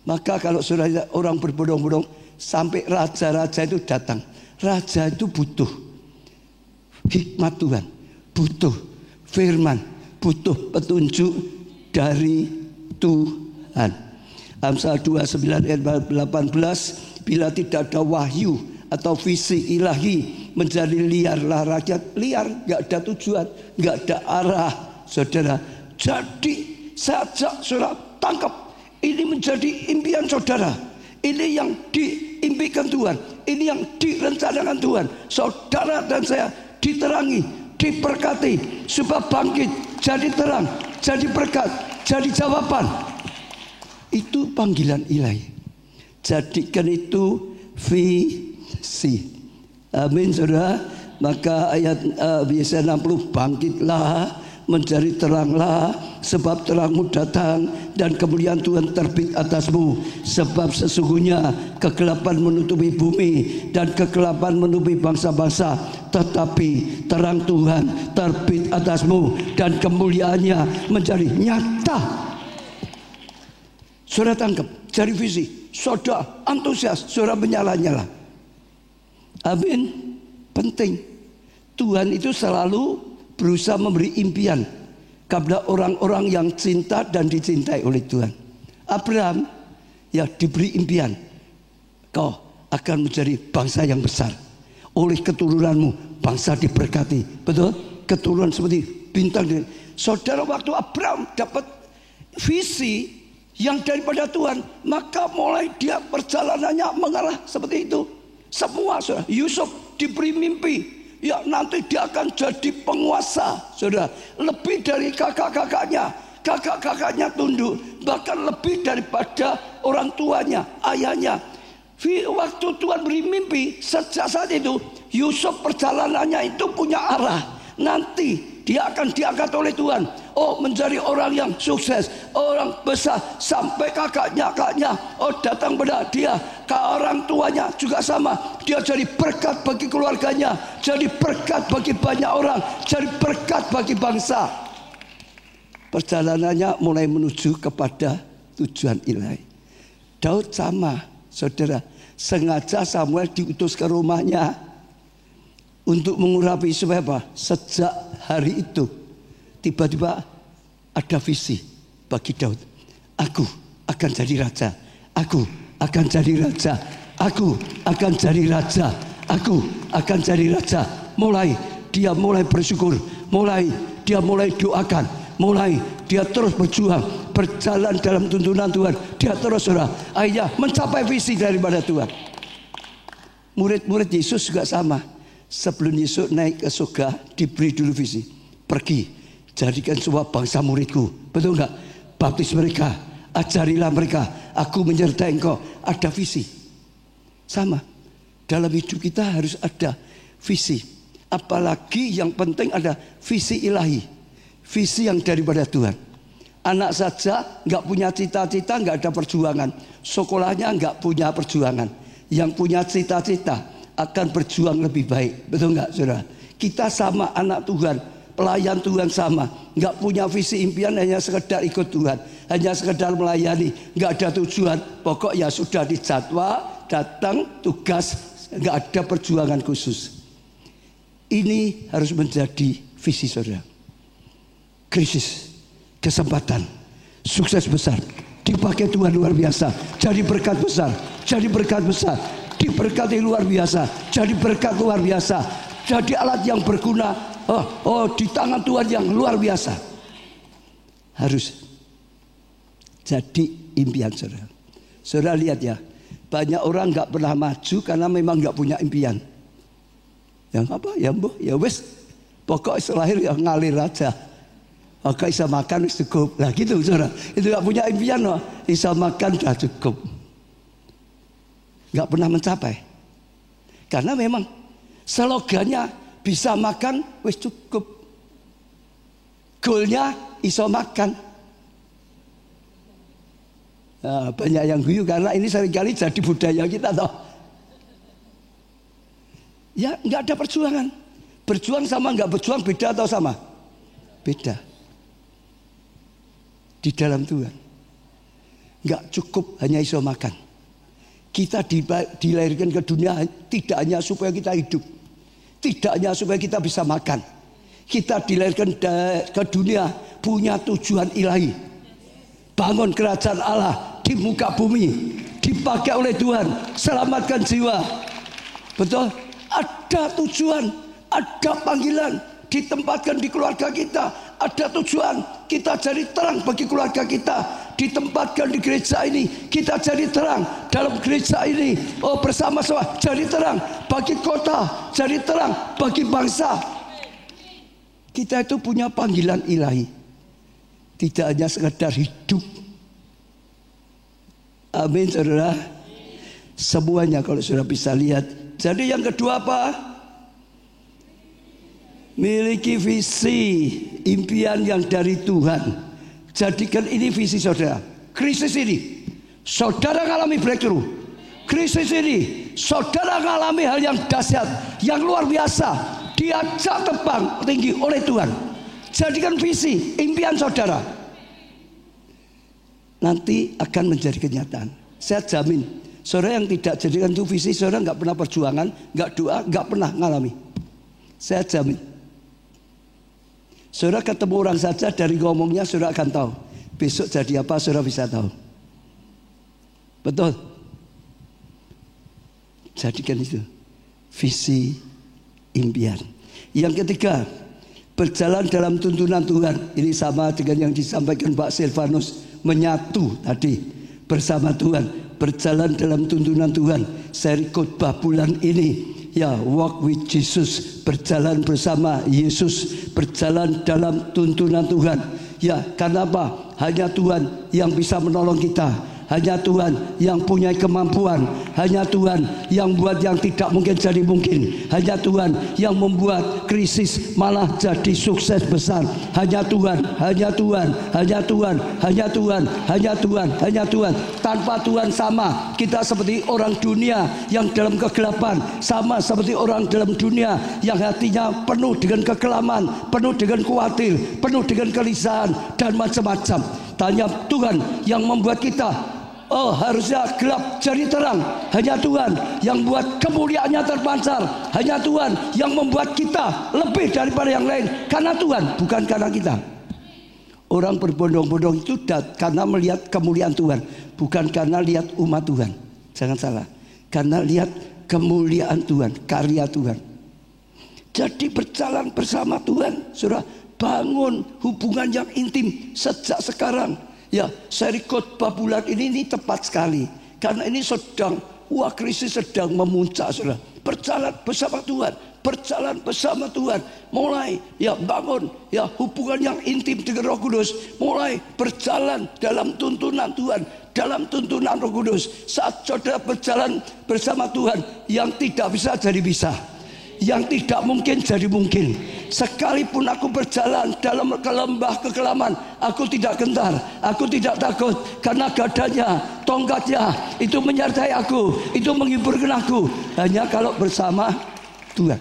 Maka kalau saudara orang berbondong-bondong sampai raja-raja itu datang, raja itu butuh hikmat Tuhan, butuh firman, butuh petunjuk dari Tuhan. Amsal 29 ayat 18, bila tidak ada wahyu atau visi ilahi, menjadi liarlah rakyat. Liar, gak ada tujuan, gak ada arah. Saudara, jadi saja saudara tangkap, ini menjadi impian saudara, ini yang diimpikan Tuhan, ini yang direncanakan Tuhan. Saudara dan saya diterangi, diberkati, supaya bangkit, jadi terang, jadi berkat, jadi jawaban. Itu panggilan ilahi. Jadikan itu visi. Amin saudara. Maka ayat Yesaya 60, bangkitlah, menjadi teranglah, sebab terangmu datang dan kemuliaan Tuhan terbit atasmu. Sebab sesungguhnya kegelapan menutupi bumi dan kegelapan menutupi bangsa-bangsa, tetapi terang Tuhan terbit atasmu dan kemuliaannya menjadi nyata. Saudara tangkap, cari visi, saudara antusias, saudara menyala-nyala. Amin. Penting. Tuhan itu selalu berusaha memberi impian kepada orang-orang yang cinta dan dicintai oleh Tuhan. Abraham ya diberi impian, kau akan menjadi bangsa yang besar, oleh keturunanmu bangsa diberkati. Betul? Keturunan seperti bintang. Saudara, waktu Abraham dapat visi yang daripada Tuhan, maka mulai dia perjalanannya mengarah seperti itu. Semua saudara, Yusuf diberi mimpi, ya nanti dia akan jadi penguasa, saudara, lebih dari kakak-kakaknya. Kakak-kakaknya tunduk, bahkan lebih daripada orang tuanya, ayahnya. Waktu Tuhan beri mimpi, sejak saat itu Yusuf perjalanannya itu punya arah. Nanti dia akan diangkat oleh Tuhan, menjadi orang yang sukses, orang besar, sampai kakaknya, datang pada dia. Ke orang tuanya juga sama, dia jadi berkat bagi keluarganya, jadi berkat bagi banyak orang, jadi berkat bagi bangsa. Perjalanannya mulai menuju kepada tujuan ilahi. Daud sama, saudara, sengaja Samuel diutus ke rumahnya untuk mengurapi supaya apa? Sejak hari itu tiba-tiba ada visi bagi Daud. Aku akan jadi raja. Aku akan jadi raja. Aku akan jadi raja. Aku akan jadi raja. Dia mulai bersyukur. Dia mulai doakan. mulai dia terus berjalan dalam tuntunan Tuhan. Dia terus saudara, akhirnya mencapai visi daripada Tuhan. Murid-murid Yesus juga sama. Sebelum Yesus naik ke surga, diberi dulu visi. Pergi, jadikan semua bangsa muridku. Betul enggak? Baptis mereka, ajarilah mereka, aku menyertai engkau. Ada visi. Sama. Dalam hidup kita harus ada visi. Apalagi yang penting ada visi ilahi. Visi yang daripada Tuhan. Anak saja nggak punya cita-cita, nggak ada perjuangan. Sekolahnya nggak punya perjuangan. Yang punya cita-cita akan berjuang lebih baik. Betul nggak saudara? Kita sama anak Tuhan, pelayan Tuhan sama. Nggak punya visi impian, hanya sekedar ikut Tuhan. Hanya sekedar melayani. Nggak ada tujuan. Pokok ya sudah dijadwal, datang, tugas. Nggak ada perjuangan khusus. Ini harus menjadi visi saudara. Krisis, kesempatan, sukses besar, dipakai Tuhan luar biasa, jadi berkat besar, jadi berkat besar, diberkati luar biasa, jadi berkat luar biasa, jadi alat yang berguna, di tangan Tuhan yang luar biasa. Harus jadi impian saudara. Saudara lihat ya, banyak orang nggak pernah maju karena memang nggak punya impian. Yang apa? Ya mbah, ya wes, pokok selahir ya ngalir aja. Maka bisa makan cukup. Lah gitu saudara. Itu gak punya impian loh. Bisa makan sudah cukup. Gak pernah mencapai. Karena memang slogannya bisa makan wis cukup. Goalnya iso makan. Nah, banyak yang guyu karena ini seringkali jadi budaya kita toh. Ya gak ada perjuangan. Berjuang sama gak berjuang beda atau sama? Beda. Di dalam Tuhan nggak cukup hanya iso makan. Kita dilahirkan ke dunia tidak hanya supaya kita hidup, tidak hanya supaya kita bisa makan. Kita dilahirkan ke dunia punya tujuan ilahi, bangun kerajaan Allah di muka bumi, dipakai oleh Tuhan, selamatkan jiwa. Betul, ada tujuan, ada panggilan, ditempatkan di keluarga kita. Ada tujuan, kita jadi terang bagi keluarga kita. Ditempatkan di gereja ini, kita jadi terang dalam gereja ini. Bersama-sama jadi terang bagi kota, jadi terang bagi bangsa. Kita itu punya panggilan ilahi, tidak hanya sekedar hidup. Amin saudara. Semuanya kalau saudara bisa lihat. Jadi yang kedua apa? Miliki visi, impian yang dari Tuhan. Jadikan ini visi saudara. Krisis ini, saudara mengalami breakthrough. Krisis ini, saudara mengalami hal yang dahsyat, yang luar biasa. Diajak terbang tinggi oleh Tuhan. Jadikan visi, impian saudara. Nanti akan menjadi kenyataan. Saya jamin, saudara yang tidak jadikan itu visi, saudara nggak pernah perjuangan, nggak doa, nggak pernah mengalami. Saya jamin. Saudara ketemu orang saja dari ngomongnya saudara akan tahu. Besok jadi apa saudara bisa tahu. Betul. Jadikan itu visi, impian. Yang ketiga, berjalan dalam tuntunan Tuhan. Ini sama dengan yang disampaikan Pak Silvanus. Menyatu tadi bersama Tuhan. Berjalan dalam tuntunan Tuhan. Seri khotbah bulan ini. Ya, walk with Jesus, berjalan bersama Yesus, berjalan dalam tuntunan Tuhan. Ya, karena apa? Hanya Tuhan yang bisa menolong kita. Hanya Tuhan yang punya kemampuan. Hanya Tuhan yang buat yang tidak mungkin jadi mungkin. Hanya Tuhan yang membuat krisis malah jadi sukses besar. Hanya Tuhan, hanya Tuhan, hanya Tuhan, hanya Tuhan, hanya Tuhan, hanya Tuhan. Tanpa Tuhan sama kita seperti orang dunia yang dalam kegelapan, sama seperti orang dalam dunia yang hatinya penuh dengan kekelaman, penuh dengan khawatir, penuh dengan kelisahan dan macam-macam. Tanya Tuhan yang membuat kita harusnya gelap jadi terang. Hanya Tuhan yang buat kemuliaannya terpancar. Hanya Tuhan yang membuat kita lebih daripada yang lain. Karena Tuhan, bukan karena kita. Orang berbondong-bondong itu karena melihat kemuliaan Tuhan, bukan karena lihat umat Tuhan. Jangan salah. Karena lihat kemuliaan Tuhan, karya Tuhan. Jadi berjalan bersama Tuhan, saudara, bangun hubungan yang intim sejak sekarang. Ya, seri khotbah bulan ini tepat sekali. Karena ini krisis sedang memuncak, saudara. Berjalan bersama Tuhan, berjalan bersama Tuhan. Mulai bangun hubungan yang intim dengan Roh Kudus. Mulai berjalan dalam tuntunan Tuhan, dalam tuntunan Roh Kudus. Saat saudara berjalan bersama Tuhan, yang tidak bisa jadi bisa, yang tidak mungkin jadi mungkin. Sekalipun aku berjalan dalam lembah kekelaman, aku tidak gentar, aku tidak takut, karena gadanya, tongkatnya itu menyertai aku, itu menghiburkan aku. Hanya kalau bersama Tuhan.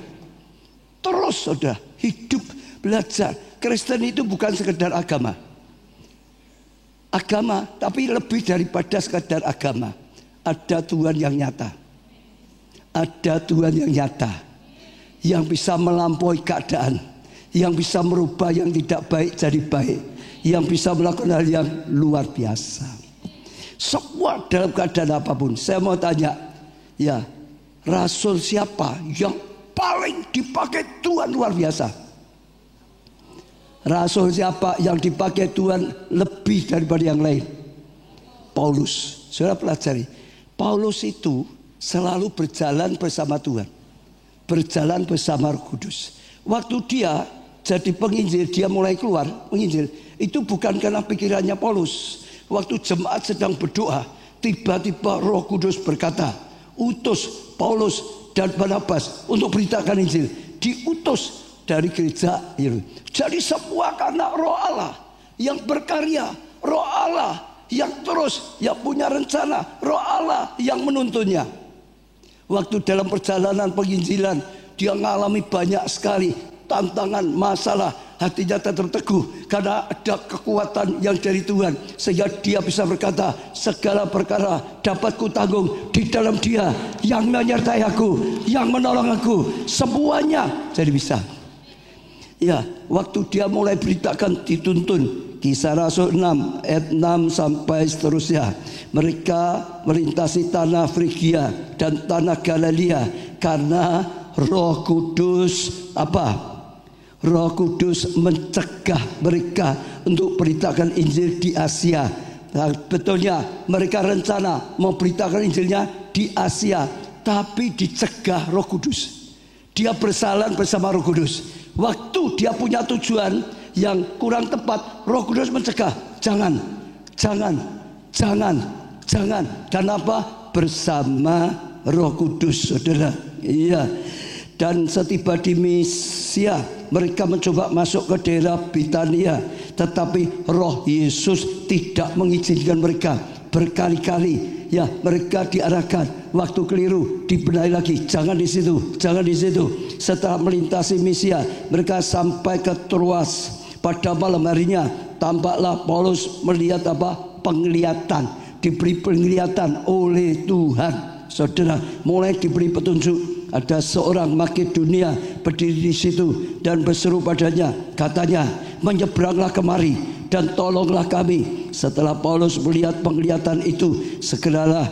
Terus saudara hidup belajar. Kristen itu bukan sekedar agama, tapi lebih daripada sekedar agama. Ada Tuhan yang nyata, ada Tuhan yang nyata, yang bisa melampaui keadaan, yang bisa merubah yang tidak baik jadi baik, yang bisa melakukan hal yang luar biasa. Semua dalam keadaan apapun. Saya mau tanya, rasul siapa yang paling dipakai Tuhan luar biasa? Rasul siapa yang dipakai Tuhan lebih daripada yang lain? Paulus. Saudara pelajari, Paulus itu selalu berjalan bersama Tuhan, berjalan bersama Roh Kudus. Waktu dia jadi penginjil, dia mulai keluar menginjil, itu bukan karena pikirannya Paulus. Waktu jemaat sedang berdoa, tiba-tiba Roh Kudus berkata, utus Paulus dan Barnabas untuk beritakan Injil. Diutus dari gereja itu. Jadi semua karena Roh Allah yang berkarya, Roh Allah yang terus yang punya rencana, Roh Allah yang menuntunnya. Waktu dalam perjalanan penginjilan, dia mengalami banyak sekali tantangan, masalah. Hatinya tetap teguh karena ada kekuatan yang dari Tuhan, sehingga dia bisa berkata, segala perkara dapat kutanggung di dalam Dia yang menyertai aku, yang menolong aku. Semuanya jadi bisa. Waktu dia mulai beritakan, dituntun. Kisah Rasul 6 ayat 6 sampai seterusnya. Mereka melintasi tanah Frigia dan tanah Galilea karena Roh Kudus Roh Kudus mencegah mereka untuk beritakan Injil di Asia. Betulnya mereka rencana mau beritakan Injilnya di Asia, tapi dicegah Roh Kudus. Dia berjalan bersama Roh Kudus. Waktu dia punya tujuan yang kurang tepat, Roh Kudus mencegah. Jangan. Dan apa? Bersama Roh Kudus, saudara. Dan setiba di Misia, mereka mencoba masuk ke daerah Bitania, tetapi Roh Yesus tidak mengizinkan mereka. Berkali-kali mereka diarahkan, waktu keliru dibenahi lagi, jangan di situ. Setelah melintasi Misia, mereka sampai ke Troas. Pada malam harinya tampaklah Paulus melihat penglihatan, diberi penglihatan oleh Tuhan. Saudara, mulai diberi petunjuk. Ada seorang Makedonia berdiri di situ dan berseru padanya, katanya, menyeberanglah kemari dan tolonglah kami. Setelah Paulus melihat penglihatan itu, segeralah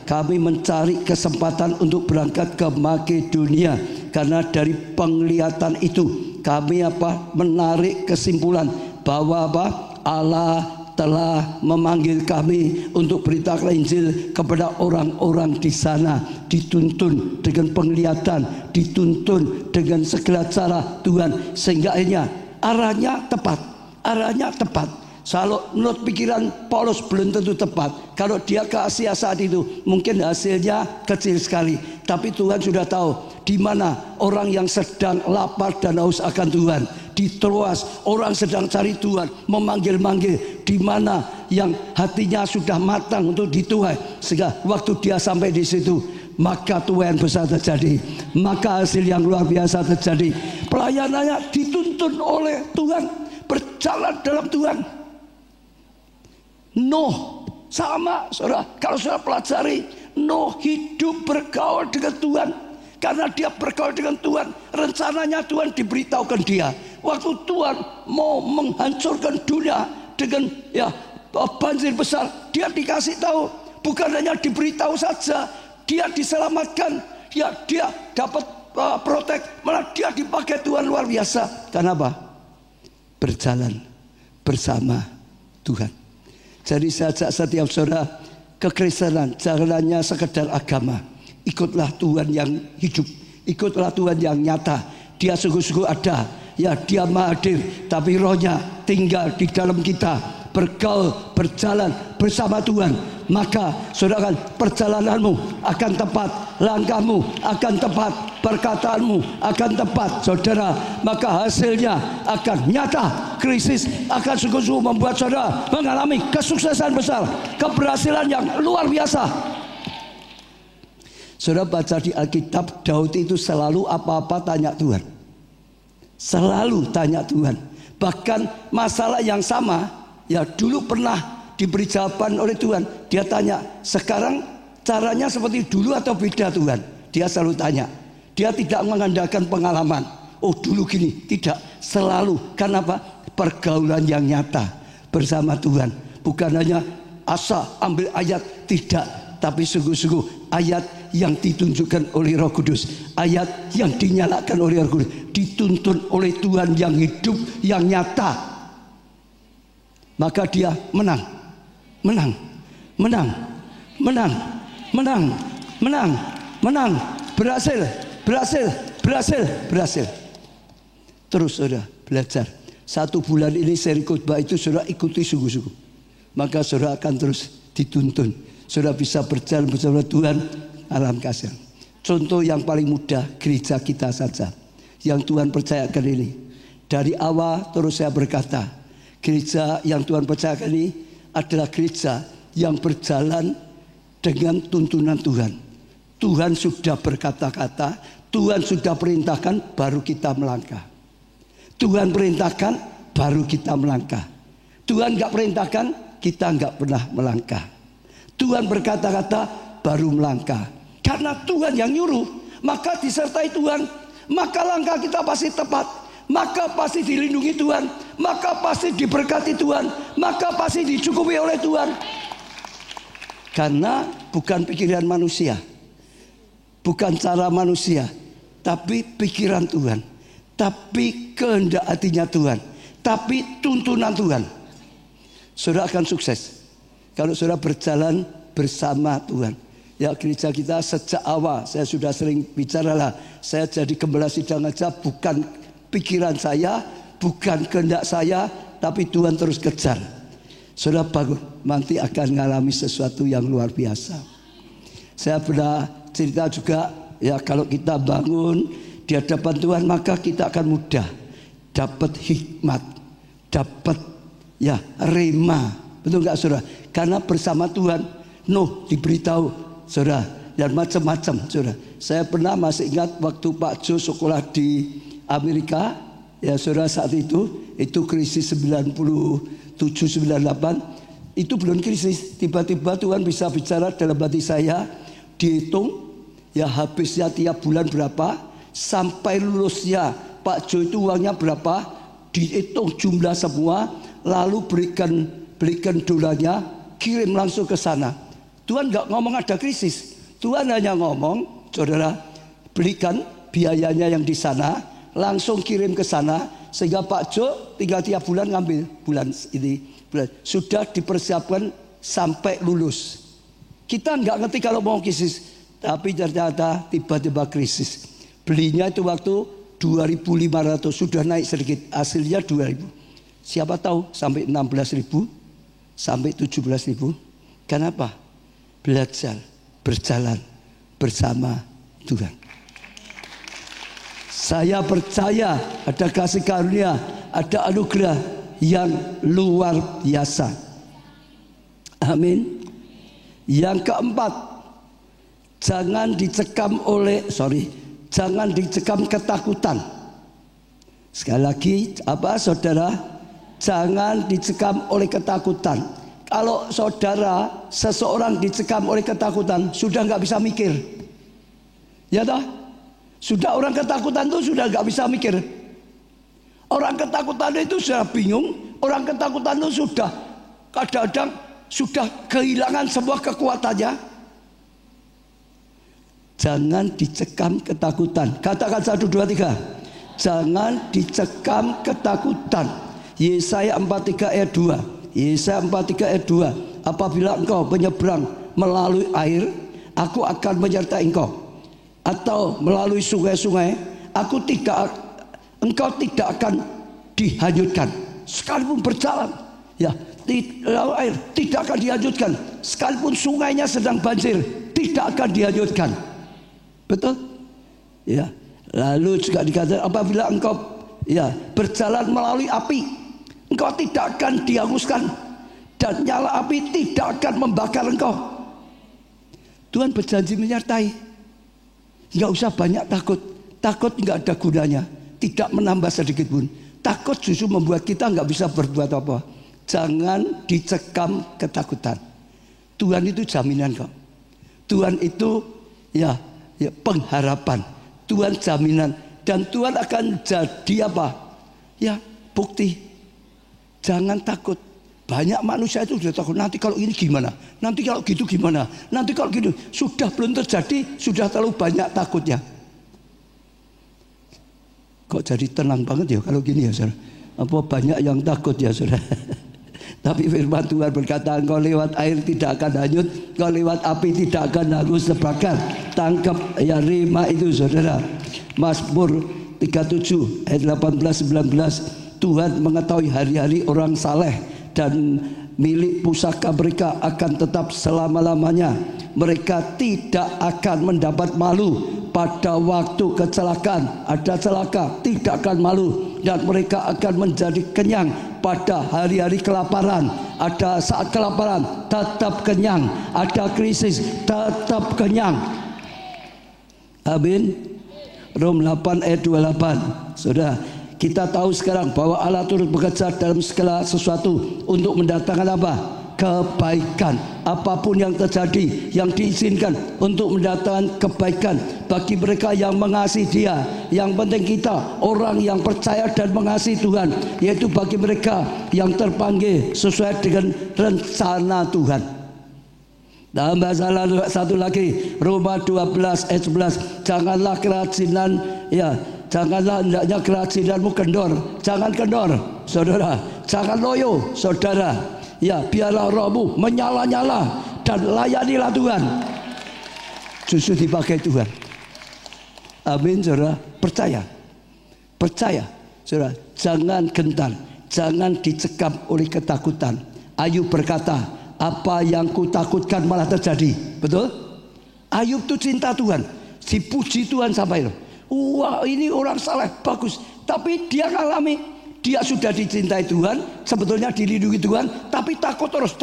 kami mencari kesempatan untuk berangkat ke Makedonia. Karena dari penglihatan itu kami menarik kesimpulan bahwa Allah telah memanggil kami untuk beritakan Injil kepada orang-orang di sana. Dituntun dengan penglihatan, dituntun dengan segala cara Tuhan, sehingga akhirnya arahnya tepat. Kalau menurut pikiran Paulus belum tentu tepat. Kalau dia ke Asia saat itu, mungkin hasilnya kecil sekali. Tapi Tuhan sudah tahu di mana orang yang sedang lapar dan haus akan Tuhan. Di Troas orang sedang cari Tuhan, memanggil-manggil. Di mana yang hatinya sudah matang untuk dituai, sehingga waktu dia sampai di situ, maka tuaian besar terjadi, maka hasil yang luar biasa terjadi. Pelayanannya dituntun oleh Tuhan, berjalan dalam Tuhan. Nuh sama, saudara. Kalau saudara pelajari, Nuh hidup bergaul dengan Tuhan. Karena dia bergaul dengan Tuhan, rencananya Tuhan diberitahukan dia. Waktu Tuhan mau menghancurkan dunia dengan banjir besar, dia dikasih tahu. Bukan hanya diberitahu saja, dia diselamatkan. Dia dapat protek, malah dia dipakai Tuhan luar biasa. Kenapa? berjalan bersama Tuhan. Jadi saya ajak setiap saudara, kekristenan jangan hanya sekedar agama. Ikutlah Tuhan yang hidup, ikutlah Tuhan yang nyata. Dia sungguh-sungguh ada, ya dia maha hadir, tapi rohnya tinggal di dalam kita, bergaul, berjalan bersama Tuhan. Maka saudara, perjalananmu akan tepat, langkahmu akan tepat, perkataanmu akan tepat, saudara. Maka hasilnya akan nyata. Krisis akan sungguh-sungguh membuat saudara mengalami kesuksesan besar, keberhasilan yang luar biasa. Saudara baca di Alkitab, Daud itu selalu apa-apa tanya Tuhan. Selalu tanya Tuhan. Bahkan masalah yang sama, ya dulu pernah diberi jawaban oleh Tuhan. Dia tanya, sekarang caranya seperti dulu atau beda Tuhan? Dia selalu tanya. Dia tidak mengandalkan pengalaman. Oh dulu gini, tidak. Selalu. Karena apa? Pergaulan yang nyata bersama Tuhan. Bukan hanya asa ambil ayat, tidak. Tapi sungguh-sungguh ayat yang ditunjukkan oleh Roh Kudus, ayat yang dinyalakan oleh Roh Kudus, dituntun oleh Tuhan yang hidup, yang nyata. Maka dia menang, menang, menang, menang, menang, menang, menang, berhasil, berhasil, berhasil, berhasil. Terus saudara belajar. 1 bulan ini seri khotbah itu saudara ikuti sungguh-sungguh. Maka saudara akan terus dituntun. Saudara bisa berjalan bersama Tuhan alam kasih. Contoh yang paling mudah, gereja kita saja yang Tuhan percayakan ini. Dari awal terus saya berkata, gereja yang Tuhan percayakan ini adalah gereja yang berjalan dengan tuntunan Tuhan. Tuhan sudah berkata-kata, Tuhan sudah perintahkan, baru kita melangkah. Tuhan perintahkan, baru kita melangkah. Tuhan gak perintahkan, kita gak pernah melangkah. Tuhan berkata-kata, baru melangkah. Karena Tuhan yang nyuruh, maka disertai Tuhan, maka langkah kita pasti tepat, maka pasti dilindungi Tuhan, maka pasti diberkati Tuhan, maka pasti dicukupi oleh Tuhan. Karena bukan pikiran manusia, bukan cara manusia, tapi pikiran Tuhan, tapi kehendak hatinya Tuhan, tapi tuntunan Tuhan. Saudara akan sukses kalau saudara berjalan bersama Tuhan. Ya gereja kita sejak awal, saya sudah sering bicara lah, saya jadi gembala sidang aja bukan pikiran saya, bukan kehendak saya, tapi Tuhan terus kejar. Saudara bangun, nanti akan mengalami sesuatu yang luar biasa. Saya pernah cerita juga, ya kalau kita bangun di hadapan Tuhan, maka kita akan mudah dapat hikmat, dapat ya rema. Betul nggak saudara? Karena bersama Tuhan, Nuh diberitahu saudara, dan macam-macam saudara. Saya pernah masih ingat waktu Pak Jo sekolah di Amerika, ya saudara, saat itu krisis 97-98, itu belum krisis. Tiba-tiba Tuhan bisa bicara dalam hati saya, dihitung ya habisnya tiap bulan berapa, sampai lulusnya Pak Jo itu uangnya berapa, dihitung jumlah semua, lalu berikan dolarnya, kirim langsung ke sana. Tuhan gak ngomong ada krisis, Tuhan hanya ngomong, saudara, belikan biayanya yang di sana, langsung kirim ke sana, sehingga Pak Jo tinggal tiap bulan ngambil bulan ini, sudah dipersiapkan sampai lulus. Kita nggak ngerti kalau mau krisis, tapi ternyata tiba-tiba krisis. Belinya itu waktu 2.500, sudah naik sedikit, hasilnya 2.000. Siapa tahu sampai 16.000, sampai 17.000. Kenapa? Belajar, berjalan bersama Tuhan. Saya percaya ada kasih karunia, ada anugerah yang luar biasa. Amin. Yang keempat, jangan dicekam ketakutan. Sekali lagi, apa saudara? Jangan dicekam oleh ketakutan. Kalau saudara, seseorang dicekam oleh ketakutan, sudah nggak bisa mikir, ya toh? Sudah orang ketakutan itu sudah nggak bisa mikir. Orang ketakutan itu sudah bingung. Orang ketakutan itu sudah kadang-kadang sudah kehilangan sebuah kekuatannya. Jangan dicekam ketakutan. Katakan 1, 2, 3. Jangan dicekam ketakutan. Yesaya 43 ayat 2. Yesaya 43 ayat 2. Apabila engkau menyeberang melalui air, aku akan menyertai engkau. Atau melalui sungai-sungai, engkau tidak akan dihanyutkan. Sekalipun berjalan, ya, lalu air tidak akan dihanyutkan. Sekalipun sungainya sedang banjir, tidak akan dihanyutkan. Betul? Ya. Lalu juga dikatakan apabila engkau berjalan melalui api, engkau tidak akan dihanguskan, dan nyala api tidak akan membakar engkau. Tuhan berjanji menyertai. Enggak usah banyak takut. Takut enggak ada gunanya, tidak menambah sedikit pun. Takut justru membuat kita enggak bisa berbuat apa. Jangan dicekam ketakutan. Tuhan itu jaminan kok. Tuhan itu pengharapan. Tuhan jaminan, dan Tuhan akan jadi apa? Ya, bukti. Jangan takut. Banyak manusia itu sudah takut. Nanti kalau ini gimana? Nanti kalau gitu gimana? Nanti kalau gitu. Sudah belum terjadi, sudah terlalu banyak takutnya. Kok jadi tenang banget ya kalau gini ya, saudara? Apa banyak yang takut ya, saudara? Tapi firman Tuhan berkata, engkau lewat air tidak akan hanyut, engkau lewat api tidak akan hangus terbakar. Tangkap ya rema itu, saudara. Mazmur 37 ayat 18-19. Tuhan mengetahui hari-hari orang saleh, dan milik pusaka mereka akan tetap selama-lamanya. Mereka tidak akan mendapat malu pada waktu kecelakaan. Ada celaka, tidak akan malu, dan mereka akan menjadi kenyang pada hari-hari kelaparan. Ada saat kelaparan tetap kenyang, ada krisis tetap kenyang. Amin. Rom 8 ayat 28. Saudara, kita tahu sekarang bahwa Allah turut bekerja dalam segala sesuatu untuk mendatangkan apa? Kebaikan. Apapun yang terjadi, yang diizinkan untuk mendatangkan kebaikan bagi mereka yang mengasihi Dia. Yang penting kita orang yang percaya dan mengasihi Tuhan, yaitu bagi mereka yang terpanggil sesuai dengan rencana Tuhan. Tambah satu lagi, Roma 12 ayat 11. Janganlah kerajinan, janganlah hendaknya kerajinanmu kendor. Jangan kendor, saudara. Jangan loyo, saudara. Biarlah rohmu menyala-nyala dan layanilah Tuhan. Justru dipakai Tuhan. Amin, saudara. Percaya, saudara. Jangan gentar, jangan dicekam oleh ketakutan. Ayub berkata, apa yang kutakutkan malah terjadi. Betul? Ayub itu cinta Tuhan, dipuji Tuhan sampai loh. Wah, ini orang saleh, bagus. Tapi dia ngalami, dia sudah dicintai Tuhan, sebetulnya dilindungi Tuhan, tapi takut terus.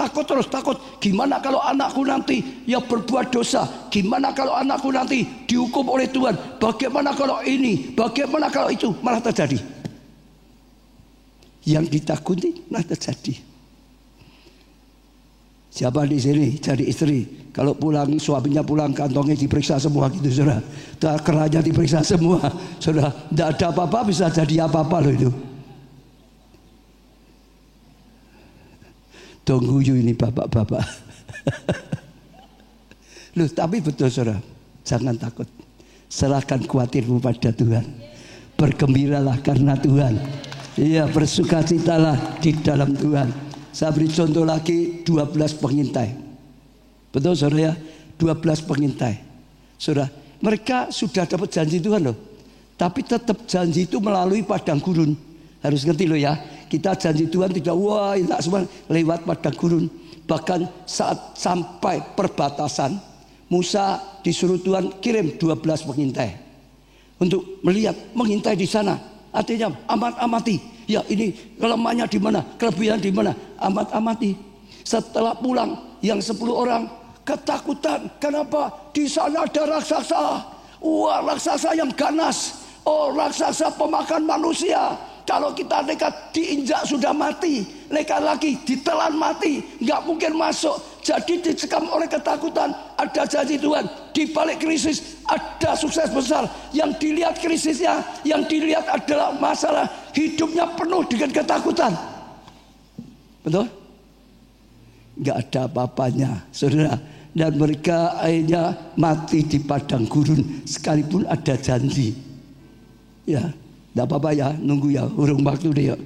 Gimana kalau anakku nanti berbuat dosa? Gimana kalau anakku nanti dihukum oleh Tuhan? Bagaimana kalau ini? Bagaimana kalau itu? Malah terjadi. Yang ditakuti malah terjadi. Siapa di sini jadi istri, kalau pulang suaminya pulang kantongnya diperiksa semua gitu, saudara. Kerahnya diperiksa semua, saudara. Tidak ada apa-apa, bisa jadi apa-apa loh itu. Tunggu ini bapak-bapak. Loh, tapi betul, saudara. Jangan takut. Serahkan khawatirmu pada Tuhan. Bergembiralah karena Tuhan. Iya, bersukacitalah di dalam Tuhan. Saya beri contoh lagi, 12 pengintai. Betul, saudara ya? 12 pengintai. Saudara, mereka sudah dapat janji Tuhan loh. Tapi tetap janji itu melalui padang gurun. Harus ngerti loh ya. Kita janji Tuhan tidak enak semua lewat padang gurun. Bahkan saat sampai perbatasan, Musa disuruh Tuhan kirim 12 pengintai untuk melihat, mengintai di sana. Artinya amati. Ya, ini kelemahannya di mana, kelebihan di mana, amati. Setelah pulang yang 10 orang ketakutan. Kenapa? Di sana ada raksasa. Wah, raksasa yang ganas. Oh, raksasa pemakan manusia. Kalau kita nekat diinjak sudah mati, nekat lagi ditelan mati, nggak mungkin masuk. Jadi dicekam oleh ketakutan. Ada janji Tuhan, di balik krisis ada sukses besar. Yang dilihat krisisnya, yang dilihat adalah masalah hidupnya penuh dengan ketakutan. Betul? Nggak ada apa-apanya, saudara. Dan mereka akhirnya mati di padang gurun, sekalipun ada janji. Ya. Tidak apa-apa ya, nunggu ya, urung waktu deh ya.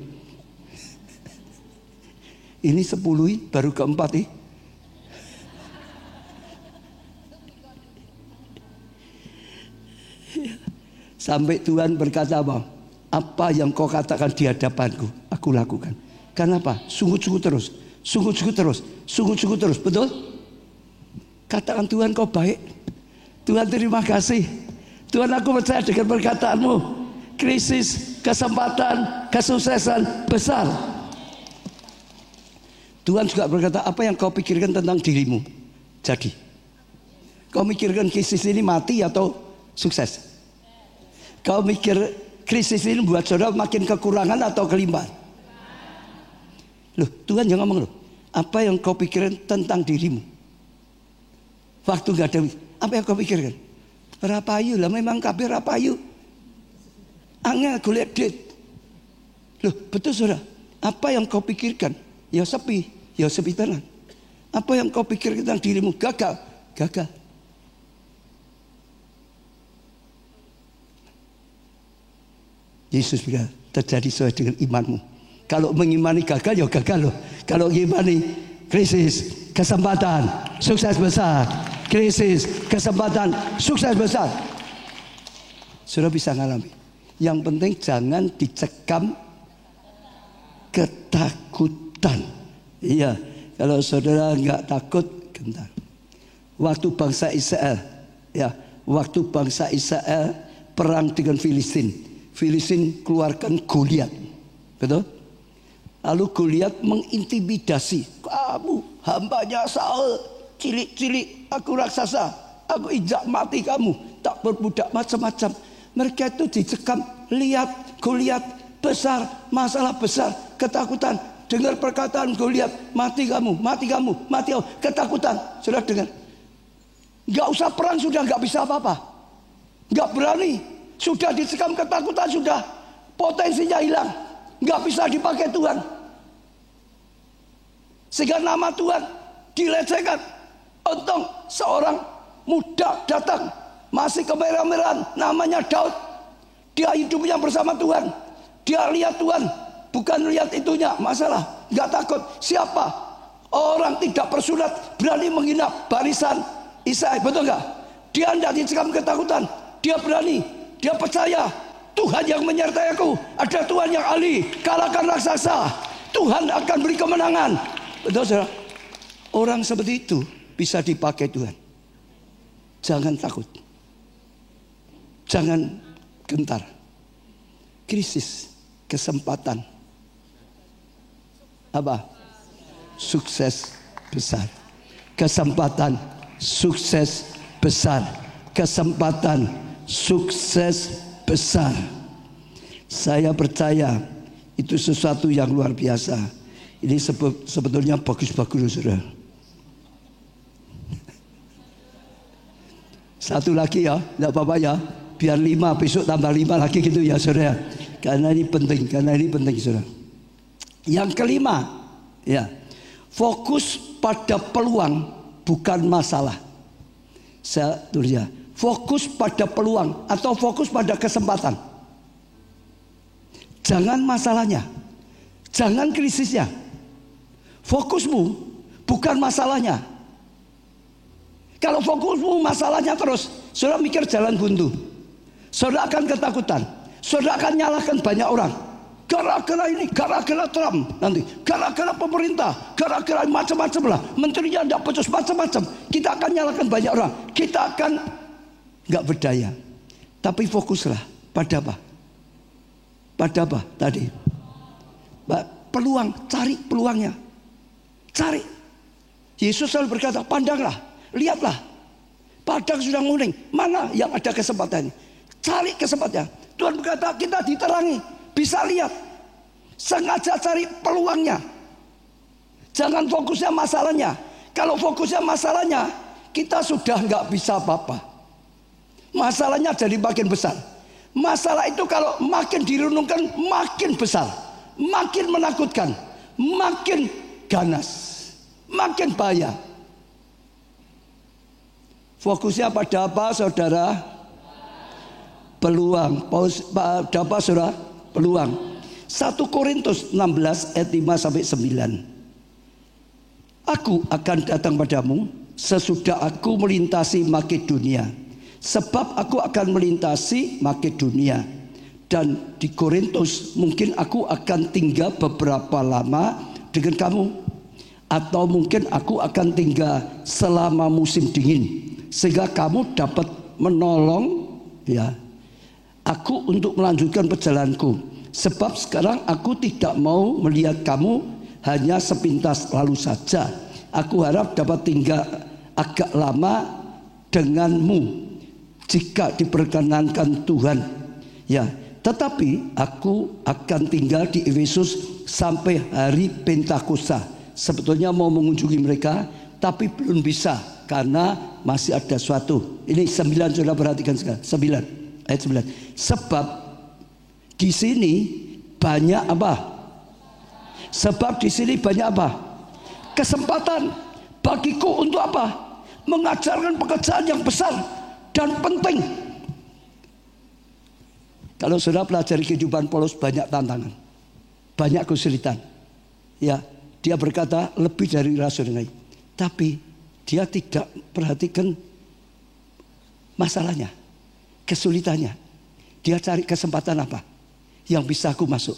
Ini 10 baru keempat nih. Sampai Tuhan berkata apa? Apa yang kau katakan di hadapanku, aku lakukan. Kenapa? Sungguh-sungguh terus. Sungguh-sungguh terus. Sungguh-sungguh terus. Betul? Katakan Tuhan kau baik. Tuhan terima kasih. Tuhan aku percaya dengan perkataanmu. Krisis, kesempatan, kesuksesan besar. Tuhan juga berkata, apa yang kau pikirkan tentang dirimu jadi. Kau mikirkan krisis ini mati atau sukses? Kau mikir krisis ini buat saudara makin kekurangan atau kelimpahan? Loh, Tuhan yang ngomong loh. Apa yang kau pikirkan tentang dirimu? Waktu gak ada, apa yang kau pikirkan? Rapayu lah, memang kabeh rapayu. Angel golek duit. Loh, betul saudara. Apa yang kau pikirkan? Ya sepi tenan. Apa yang kau pikirkan tentang dirimu? Gagal. Yesus bilang terjadi sesuai dengan imanmu. Kalau mengimani gagal ya gagal loh. Kalau mengimani krisis, kesempatan, sukses besar. Krisis, kesempatan, sukses besar. Sudah bisa ngalami. Yang penting jangan dicekam ketakutan. Iya, kalau saudara nggak takut, gentar. Waktu bangsa Israel, waktu bangsa Israel perang dengan Filistin. Filistin keluarkan Goliat, betul? Lalu Goliat mengintimidasi, kamu hambanya Saul, cilik-cilik, aku raksasa, aku injak mati kamu, tak berbudak macam-macam. Mereka itu dicekam, lihat Goliat besar, masalah besar, ketakutan. Dengar perkataan Goliat, mati kamu, ketakutan. Sudah dengar? Gak usah perang sudah gak bisa apa-apa, gak berani. Sudah dicekam ketakutan, sudah potensinya hilang, nggak bisa dipakai Tuhan. Sehingga nama Tuhan dilecehkan. Untung seorang muda datang, masih kemerah-merahan, namanya Daud. Dia hidupnya bersama Tuhan. Dia lihat Tuhan, bukan lihat itunya masalah. Nggak takut. Siapa orang tidak bersunat berani menghina barisan Isai, betul nggak? Dia tidak dicekam ketakutan. Dia berani. Dia percaya Tuhan yang menyertai aku. Ada Tuhan yang ahli, kalahkan raksasa. Tuhan akan beri kemenangan. Betul saudara? Orang seperti itu bisa dipakai Tuhan. Jangan takut, jangan gentar. Krisis, kesempatan, apa? Sukses besar. Kesempatan, sukses besar. Kesempatan, sukses besar. Saya percaya itu sesuatu yang luar biasa. Ini sebetulnya bagus-bagus saudara. Satu lagi ya, tidak apa-apa ya. Biar 5, besok tambah 5 lagi gitu ya saudara. Karena ini penting saudara. Yang kelima, ya, fokus pada peluang bukan masalah. Saya tulis ya. Fokus pada peluang atau fokus pada kesempatan. Jangan masalahnya, jangan krisisnya. Fokusmu bukan masalahnya. Kalau fokusmu masalahnya terus, saudara mikir jalan buntu. Saudara akan ketakutan. Saudara akan nyalahkan banyak orang. Gara-gara ini, gara-gara Trump, nanti gara-gara pemerintah, gara-gara macam-macam lah. Menterinya tidak becus macam-macam. Kita akan nyalahkan banyak orang. Kita akan nggak berdaya. Tapi fokuslah pada apa? Pada apa tadi? Peluang, cari peluangnya. Cari. Yesus selalu berkata, pandanglah, lihatlah. Padang sudah nguning, mana yang ada kesempatan? Cari kesempatan. Tuhan berkata, kita diterangi, bisa lihat. Sengaja cari peluangnya. Jangan fokusnya masalahnya. Kalau fokusnya masalahnya, kita sudah nggak bisa apa-apa. Masalahnya jadi makin besar. Masalah itu kalau makin direnungkan makin besar, makin menakutkan, makin ganas, makin bahaya. Fokusnya pada apa saudara? Peluang. Pada apa saudara? Peluang. 1 Korintus 16 ayat 5 sampai 9. Aku akan datang padamu sesudah aku melintasi Makedonia. Sebab aku akan melintasi Makedonia. Dan di Korintus mungkin aku akan tinggal beberapa lama dengan kamu. Atau mungkin aku akan tinggal selama musim dingin. Sehingga kamu dapat menolong aku untuk melanjutkan perjalananku. Sebab sekarang aku tidak mau melihat kamu hanya sepintas lalu saja. Aku harap dapat tinggal agak lama denganmu jika diperkenankan Tuhan. Tetapi aku akan tinggal di Efesus sampai hari Pentakosta. Sebetulnya mau mengunjungi mereka, tapi belum bisa karena masih ada suatu. Ini 9, saudara perhatikan sekarang. 9 ayat 9. Sebab di sini banyak apa? Sebab di sini banyak apa? Kesempatan bagiku untuk apa? Mengajarkan pekerjaan yang besar dan penting. Kalau saudara pelajari kehidupan Paulus, banyak tantangan, banyak kesulitan. Dia berkata lebih dari rasul yang lain, tapi dia tidak perhatikan masalahnya, kesulitannya. Dia cari kesempatan apa yang bisa aku masuk,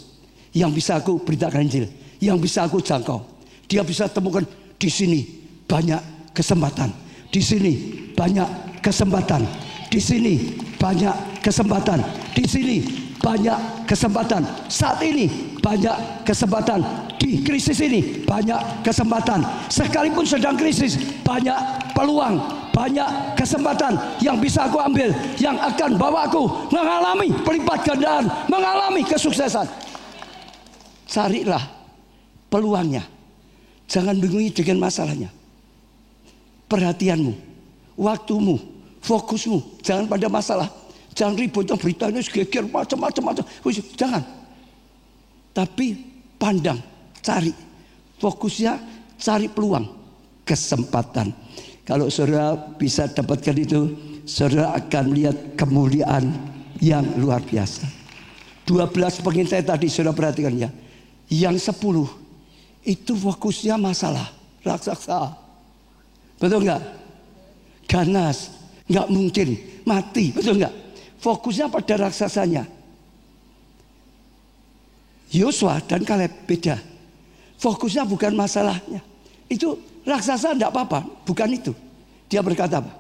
yang bisa aku beritakan Injil, yang bisa aku jangkau. Dia bisa temukan di sini banyak kesempatan, di sini banyak kesempatan, di sini banyak kesempatan, di sini banyak kesempatan. Saat ini banyak kesempatan, di krisis ini banyak kesempatan. Sekalipun sedang krisis, banyak peluang, banyak kesempatan yang bisa aku ambil, yang akan bawa aku mengalami pelipat gandaan, mengalami kesuksesan. Carilah peluangnya, jangan bingungi dengan masalahnya. Perhatianmu, waktumu, fokusmu jangan pada masalah. Jangan ribut, beritanya geger macam-macam. Jangan. Tapi pandang, cari. Fokusnya cari peluang, kesempatan. Kalau saudara bisa dapatkan itu, saudara akan melihat kemuliaan yang luar biasa. 12 pengintai tadi saudara perhatikan ya. Yang 10 itu fokusnya masalah, raksasa. Betul enggak? Ganas, enggak mungkin mati, betul enggak? Fokusnya pada raksasanya. Yosua dan Kaleb beda. Fokusnya bukan masalahnya. Itu raksasa tidak apa-apa, bukan itu. Dia berkata apa?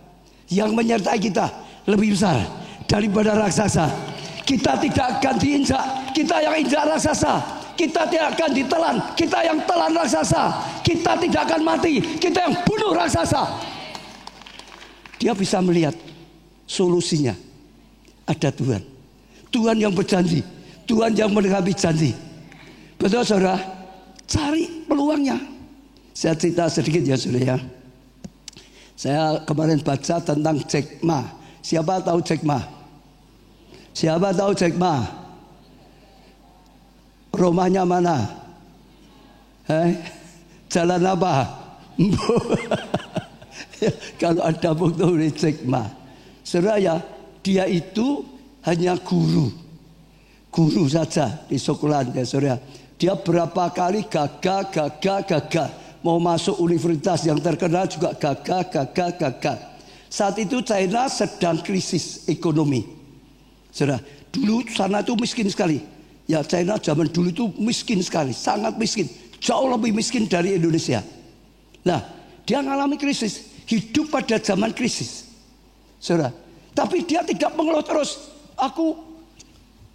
Yang menyertai kita lebih besar daripada raksasa. Kita tidak akan diinjak, kita yang injak raksasa. Kita tidak akan ditelan, kita yang telan raksasa. Kita tidak akan mati, kita yang bunuh raksasa. Dia bisa melihat solusinya. Ada Tuhan, Tuhan yang berjanji, Tuhan yang menegapi janji. Betul saudara? Cari peluangnya. Saya cerita sedikit ya saudara ya. Saya kemarin baca tentang Jack Ma. Siapa tahu Jack Ma? Siapa tahu Jack Ma? Rumahnya mana? Jalan apa? Kalau ada foto dari Jack Ma, saudara ya, dia itu hanya guru saja di sekolah ya saudara. Dia berapa kali gagal. Mau masuk universitas yang terkenal juga gagal. Saat itu China sedang krisis ekonomi. Saudara, dulu sana itu miskin sekali. Ya China zaman dulu itu miskin sekali, sangat miskin. Jauh lebih miskin dari Indonesia. Nah, dia mengalami krisis, hidup pada zaman krisis. Saudara, tapi dia tidak mengeluh terus. Aku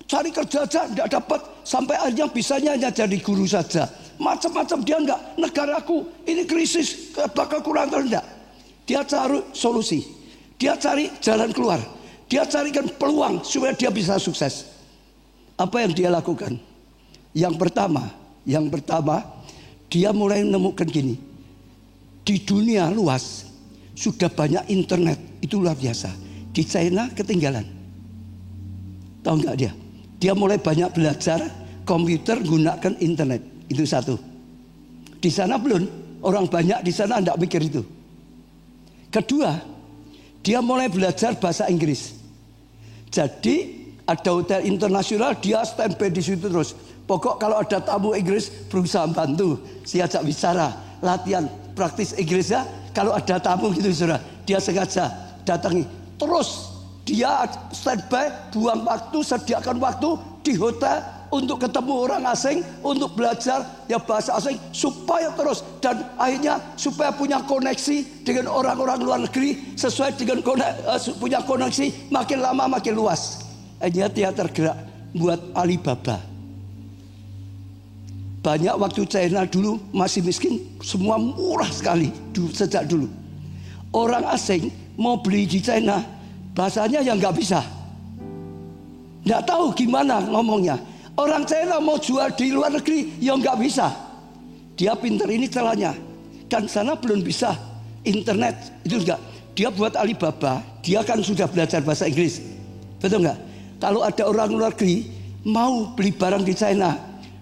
cari kerja aja tidak dapat, sampai akhirnya bisanya hanya jadi guru saja. Macam-macam dia enggak. Negaraku ini krisis, bakal kurang rendah. Dia cari solusi, dia cari jalan keluar, dia carikan peluang supaya dia bisa sukses. Apa yang dia lakukan? Yang pertama, dia mulai menemukan gini. Di dunia luas sudah banyak internet, itu luar biasa. Di China ketinggalan. Tahu nggak dia? Dia mulai banyak belajar komputer, gunakan internet. Itu satu. Di sana belum, orang banyak di sana tidak mikir itu. Kedua, dia mulai belajar bahasa Inggris. Jadi ada hotel internasional, dia standby di situ terus. Pokok kalau ada tamu Inggris berusaha bantu, diajak bicara, latihan praktis Inggrisnya. Kalau ada tamu gitu saudara, dia sengaja datangi. Terus dia standby, buang waktu, sediakan waktu di hotel untuk ketemu orang asing, untuk belajar ya bahasa asing supaya terus, dan akhirnya supaya punya koneksi dengan orang-orang luar negeri sesuai dengan punya koneksi makin lama makin luas. Akhirnya dia tergerak buat Alibaba. Banyak waktu China dulu masih miskin, semua murah sekali sejak dulu. Orang asing mau beli di China, bahasanya yang nggak bisa, nggak tahu gimana ngomongnya. Orang China mau jual di luar negeri, ya nggak bisa. Dia pinter, ini celahnya. Kan sana belum bisa internet, itu enggak. Dia buat Alibaba, dia kan sudah belajar bahasa Inggris, betul nggak? Kalau ada orang luar negeri mau beli barang di China,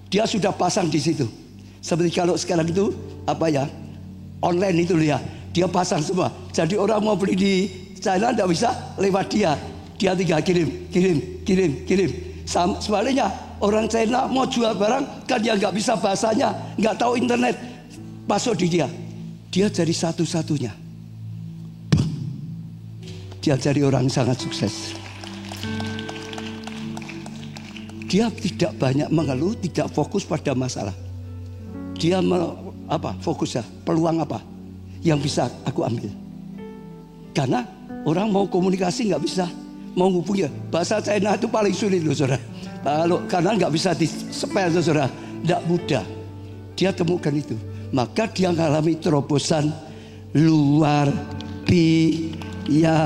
dia sudah pasang di situ. Seperti kalau sekarang itu online itu ya, dia pasang semua. Jadi orang mau beli di China tidak bisa lewat dia tinggal kirim. Sebaliknya orang China mau jual barang, kan dia nggak bisa bahasanya, nggak tahu internet, masuk di dia jadi satu-satunya. Dia jadi orang sangat sukses. Dia tidak banyak mengeluh, tidak fokus pada masalah. Dia fokusnya peluang apa yang bisa aku ambil. Karena orang mau komunikasi nggak bisa, mau hubungi bahasa China itu paling sulit loh saudara. Karena nggak bisa di-spell saudara, tidak mudah. Dia temukan itu, maka dia mengalami terobosan luar biasa.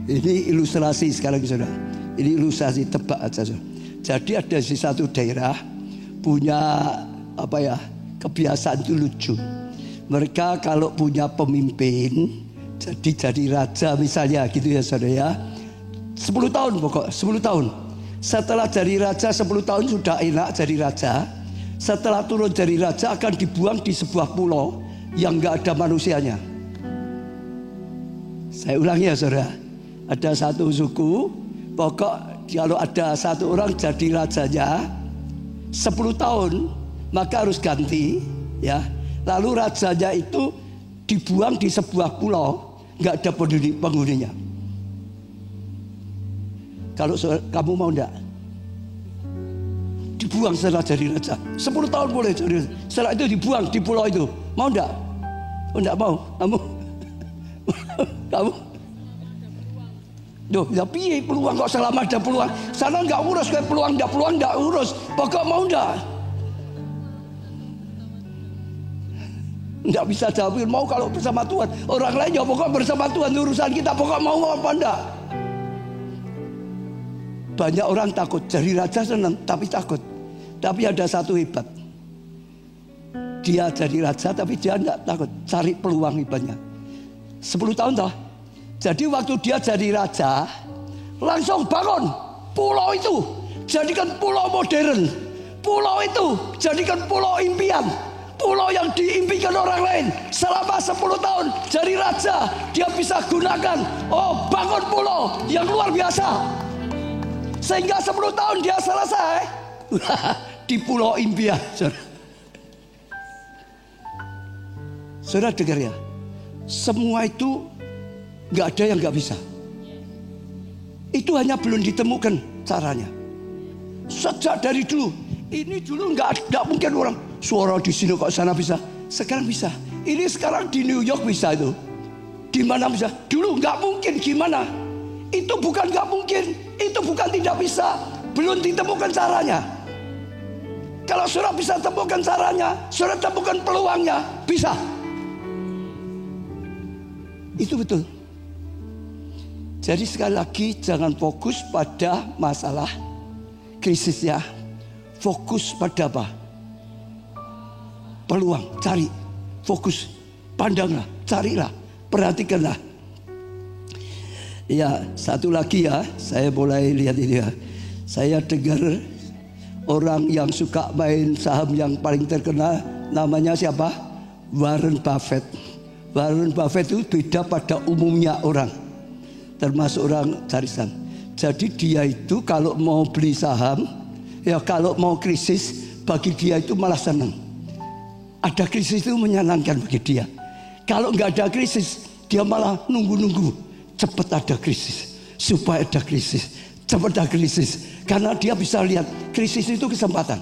Ini ilustrasi sekarang saudara. Ini ilustrasi, tebak aja. Jadi ada di satu daerah punya kebiasaan itu lucu. Mereka kalau punya pemimpin, jadi raja misalnya gitu ya saudara ya. 10 tahun pokok, 10 tahun. Setelah jadi raja 10 tahun sudah enak jadi raja. Setelah turun dari raja akan dibuang di sebuah pulau yang nggak ada manusianya. Saya ulangi ya saudara. Ada satu suku, pokok kalau ada satu orang jadi rajanya 10 tahun maka harus ganti ya. Lalu rajanya itu dibuang di sebuah pulau, nggak ada penghuninya. Kalau kamu mau enggak? Dibuang setelah jadi raja 10 tahun boleh jadi. Setelah itu dibuang di pulau itu. Mau enggak? Oh enggak mau. Kamu Duh, ya piye peluang kok selama ada peluang. Sana enggak urus kayak peluang enggak urus. Pokok mau enggak? Enggak bisa jawab mau kalau bersama Tuhan. Orang lain ya pokok bersama Tuhan, urusan kita pokok mau apa enggak. Banyak orang takut jadi raja, senang tapi takut. Tapi ada satu hebat, dia jadi raja tapi dia enggak takut, cari peluang hebatnya. 10 tahun toh. Jadi waktu dia jadi raja, langsung bangun pulau itu, jadikan pulau modern. Pulau itu jadikan pulau impian, pulau yang diimpikan orang lain. Selama 10 tahun jadi raja, dia bisa gunakan, bangun pulau yang luar biasa. Sehingga 10 tahun dia selesai di pulau impian. Saudara dengar ya, semua itu nggak ada yang nggak bisa. Itu hanya belum ditemukan caranya. Sejak dari dulu, ini dulu nggak mungkin orang suara di sini kok sana bisa. Sekarang bisa. Ini sekarang di New York bisa itu. Di mana bisa? Dulu nggak mungkin gimana? Itu bukan nggak mungkin, itu bukan tidak bisa. Belum ditemukan caranya. Kalau saudara bisa temukan caranya, saudara temukan peluangnya, bisa. Itu betul. Jadi sekali lagi jangan fokus pada masalah krisisnya. Fokus pada apa? Peluang, cari. Fokus, pandanglah, carilah, perhatikanlah. Ya, satu lagi ya, saya mulai lihat ini ya. Saya dengar orang yang suka main saham yang paling terkenal, namanya siapa? Warren Buffett. Warren Buffett itu beda pada umumnya orang, termasuk orang cari saham. Jadi dia itu kalau mau beli saham, ya kalau mau krisis, bagi dia itu malah senang. Ada krisis itu menyenangkan bagi dia. Kalau nggak ada krisis, dia malah nunggu-nunggu. Cepat ada krisis, supaya ada krisis, cepat ada krisis. Karena dia bisa lihat krisis itu kesempatan.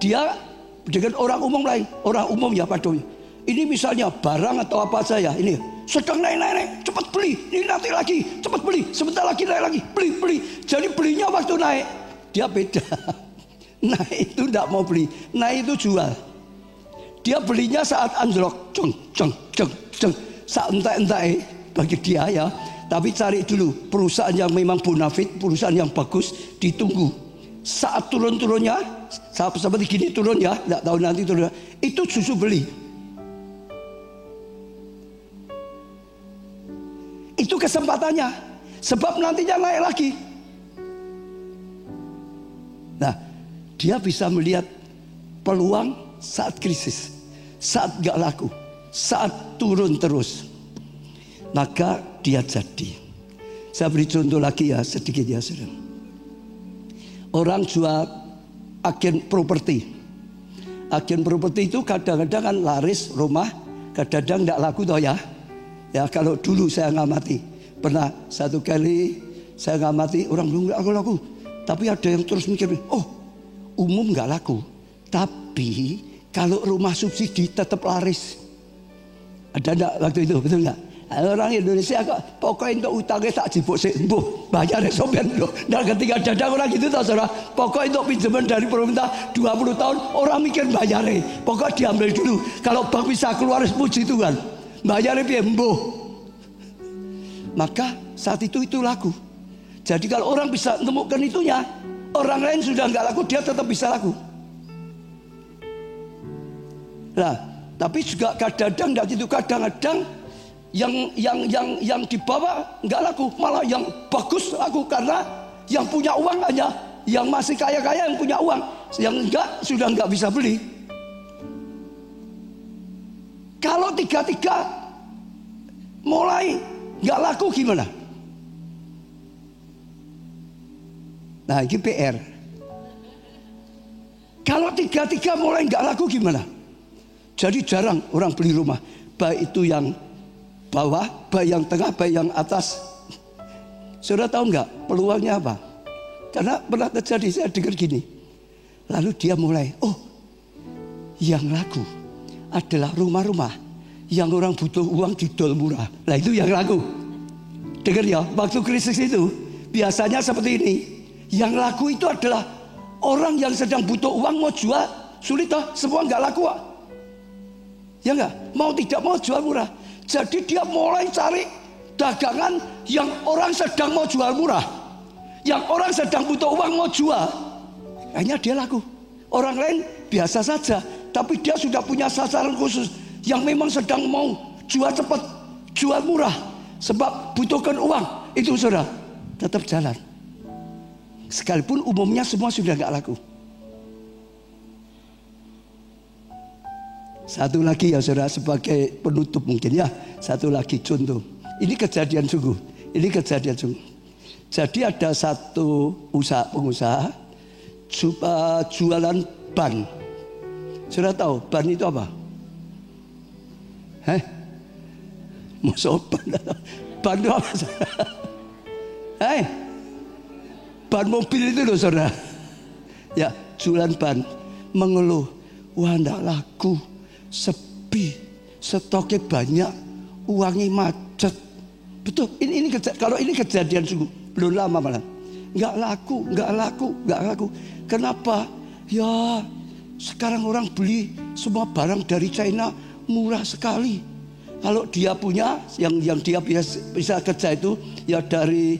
Dia dengan orang umum lain, orang umum ya Pak Doi. Ini misalnya barang atau apa saja, ini sedang naik-naik, cepat beli. Ini nanti lagi, cepat beli. Sebentar lagi naik lagi, beli. Jadi belinya waktu naik, dia beda. Naik itu tidak mau beli, naik itu jual. Dia belinya saat anjlok, jeng. Saat entek-entek bagi dia ya. Tapi cari dulu perusahaan yang memang bonafit, perusahaan yang bagus, ditunggu. Saat turun-turunnya, seperti gini turun ya, tidak tahu nanti turun. Itu susu beli. Itu kesempatannya, sebab nantinya naik lagi. Nah, dia bisa melihat peluang saat krisis, saat gak laku, saat turun terus. Maka dia jadi. Saya beri contoh lagi ya, sedikit ya saudara. Orang jual agen properti. Agen properti itu kadang-kadang kan laris rumah, kadang-kadang tidak laku toh ya. Ya kalau dulu saya ngamati, pernah satu kali saya ngamati orang belum laku. Tapi ada yang terus mikir, oh umum nggak laku. Tapi kalau rumah subsidi tetap laris. Ada enggak waktu itu, betul nggak? Orang Indonesia kok pokoknya untuk utangnya tak jibuk sih, bayar sopen loh. Dan ketika ada orang gitu tahu saudara, pokoknya untuk pinjaman dari pemerintah 20 tahun orang mikir bayarnya, pokoknya diambil dulu. Kalau bank bisa keluar puji Tuhan, bayarnya piye mbuh. Maka saat itu laku. Jadi kalau orang bisa temukan itunya, orang lain sudah nggak laku, dia tetap bisa laku. Nah, tapi juga kadang-kadang nggak gitu, kadang-kadang yang dibawa nggak laku, malah yang bagus laku karena yang punya uang hanya yang masih kaya-kaya yang punya uang, yang enggak sudah nggak bisa beli. Kalau tiga-tiga mulai nggak laku gimana? Nah ini PR. Kalau tiga-tiga mulai nggak laku gimana? Jadi jarang orang beli rumah, baik itu yang bawah, baik yang tengah, baik yang atas. Saudara tahu nggak peluangnya apa? Karena pernah terjadi, saya dengar gini. Lalu dia mulai, oh yang laku adalah rumah-rumah yang orang butuh uang didol murah. Nah itu yang laku. Dengar ya, waktu krisis itu biasanya seperti ini. Yang laku itu adalah orang yang sedang butuh uang mau jual, sulit toh, semua nggak laku. Ya enggak, mau tidak mau jual murah. Jadi dia mulai cari dagangan yang orang sedang mau jual murah, yang orang sedang butuh uang mau jual. Akhirnya dia laku. Orang lain biasa saja, tapi dia sudah punya sasaran khusus yang memang sedang mau jual cepat, jual murah, sebab butuhkan uang. Itu saudara tetap jalan. Sekalipun umumnya semua sudah nggak laku. Satu lagi ya saudara, sebagai penutup mungkin ya. Satu lagi contoh. Ini kejadian sungguh. Ini kejadian sungguh. Jadi ada satu pengusaha jualan ban. Saudara tahu ban itu apa? Masuk ban. Ban itu apa? Ban mobil itu loh saudara. Ya jualan ban. Mengeluh, wah enggak laku, sepi, stoknya banyak, uangnya macet. Betul, kalau ini kejadian sungguh, belum lama malah. Nggak laku. Kenapa? Ya sekarang orang beli semua barang dari China murah sekali. Kalau dia punya yang dia bisa kerja itu ya dari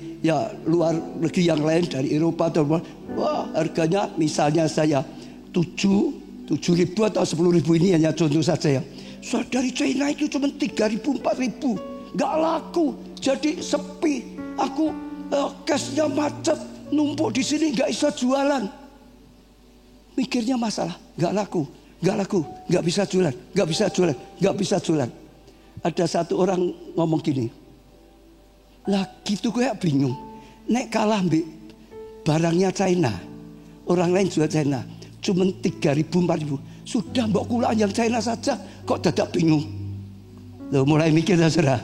luar negeri yang lain, dari Eropa atau wah harganya misalnya saya 7.000 atau 10.000, ini hanya contoh saja ya. So, dari China itu cuma 3.000, 4.000, nggak laku, jadi sepi. Aku cashnya macet, numpuk di sini nggak bisa jualan. Mikirnya masalah, nggak laku, nggak bisa jualan. Ada satu orang ngomong gini, lah gitu kayak bingung. Nek kalah mbak barangnya China, orang lain jual China, cuma 3.000, 4.000. Sudah mbok kulaan yang China saja kok dadak bingung. Loh, mulai mikir saudara.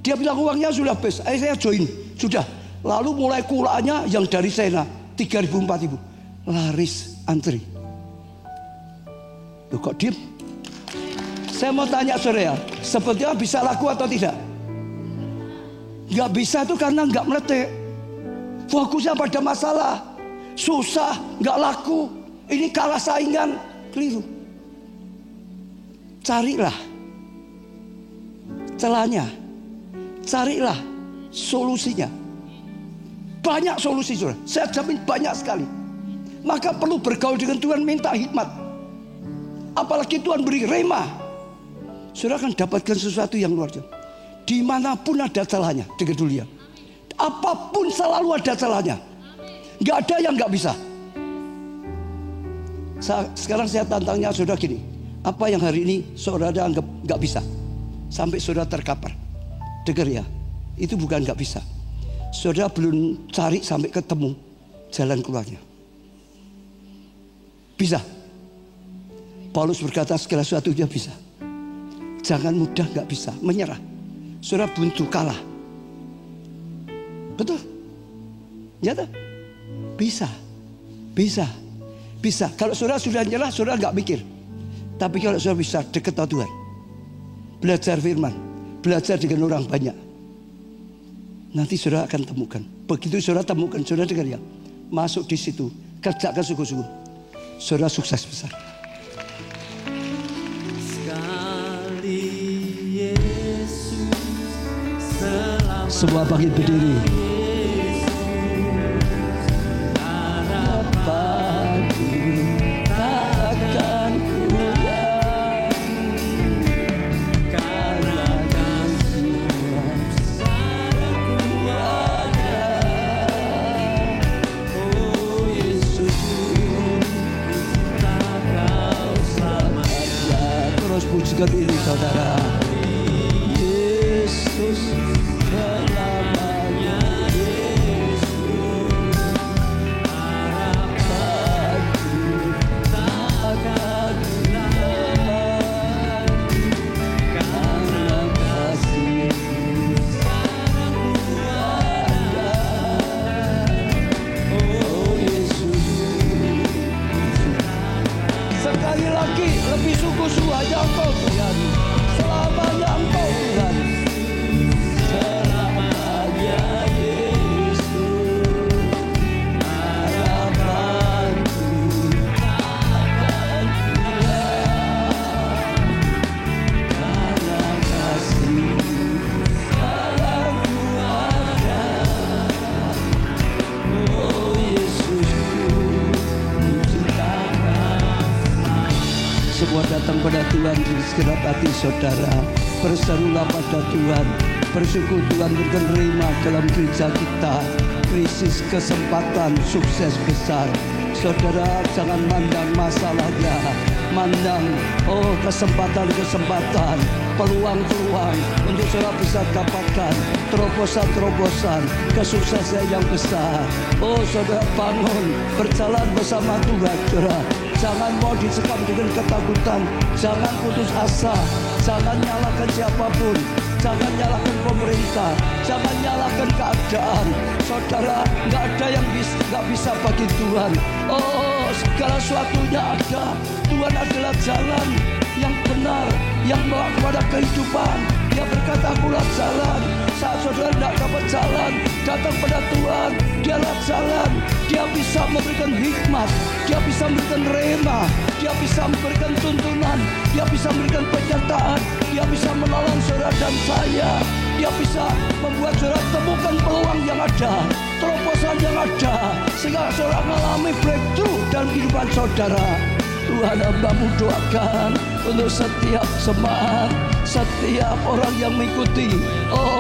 Dia bilang uangnya sudah habis, saya join. Sudah. Lalu mulai kulaannya yang dari China 3.000 4.000. Laris antri. Loh, kok diem? Saya mau tanya saudara, sebetulnya bisa laku atau tidak? Gak bisa itu karena gak meletek. Fokusnya pada masalah. Susah, gak laku. Ini kalah saingan, keliru. Carilah celahnya, carilah solusinya. Banyak solusi saudara, saya jamin banyak sekali. Maka perlu bergaul dengan Tuhan, minta hikmat. Apalagi Tuhan beri rema, saudara akan dapatkan sesuatu yang luar biasa. Dimanapun ada celahnya, dengar dulu ya. Apapun selalu ada celahnya. Gak ada yang gak bisa. Sekarang saya tantangnya saudara gini. Apa yang hari ini saudara anggap gak bisa, sampai saudara terkapar. Dengar ya, itu bukan gak bisa. Saudara belum cari sampai ketemu jalan keluarnya. Bisa. Paulus berkata segala sesuatu dia bisa. Jangan mudah gak bisa, menyerah. Saudara buntu, kalah. Betul? Nyata? Bisa. Bisa. Bisa. Kalau saudara sudah nyerah, saudara gak mikir. Tapi kalau saudara bisa dekat sama Tuhan, belajar firman, belajar dengan orang banyak, nanti saudara akan temukan. Begitu saudara temukan, saudara dengar ya, masuk di situ, kerjakan sungguh-sungguh, saudara sukses besar. Sekali Yesus semua bangkit berdiri. Pujikan ini saudara. Yesus selamanya, Yesus harapanku takkan hilang, karena kasih-Mu ada. Oh Yesus, sekali lagi lebih sungguh-sungguh aja Engkau Tuhan, selamanya Engkau Tuhan, selamanya Yesus harapanku takkan hilang, karena kasih-Mu selalu ada. Oh Yesusku, semua datang pada Tuhan di segenap hati saudara. Berserulah pada Tuhan, bersyukur Tuhan berikan rema dalam gereja kita. Krisis kesempatan sukses besar. Saudara jangan mandang masalahnya, mandang kesempatan-kesempatan, peluang-peluang untuk saudara bisa dapatkan terobosan-terobosan kesuksesan yang besar. Oh saudara bangun, berjalan bersama Tuhan saudara. Jangan mau dicekam dengan ketakutan. Jangan putus asa. Jangan nyalakan siapapun. Jangan nyalakan pemerintah. Jangan nyalakan keadaan. Saudara, gak ada yang gak bisa bagi Tuhan. Oh, segala sesuatunya ada. Tuhan adalah jalan yang benar, yang membawa kepada kehidupan. Dia berkata, akulah jalan. Saat saudara tidak dapat jalan, datang pada Tuhan. Dialah jalan. Dia bisa memberikan hikmat. Dia bisa memberikan rema. Dia bisa memberikan tuntunan. Dia bisa memberikan penyertaan. Dia bisa menolong saudara dan saya. Dia bisa membuat saudara temukan peluang yang ada, terobosan yang ada, sehingga saudara mengalami breakthrough dalam kehidupan saudara. Tuhan hamba-Mu doakan untuk setiap jemaat, setiap orang yang mengikuti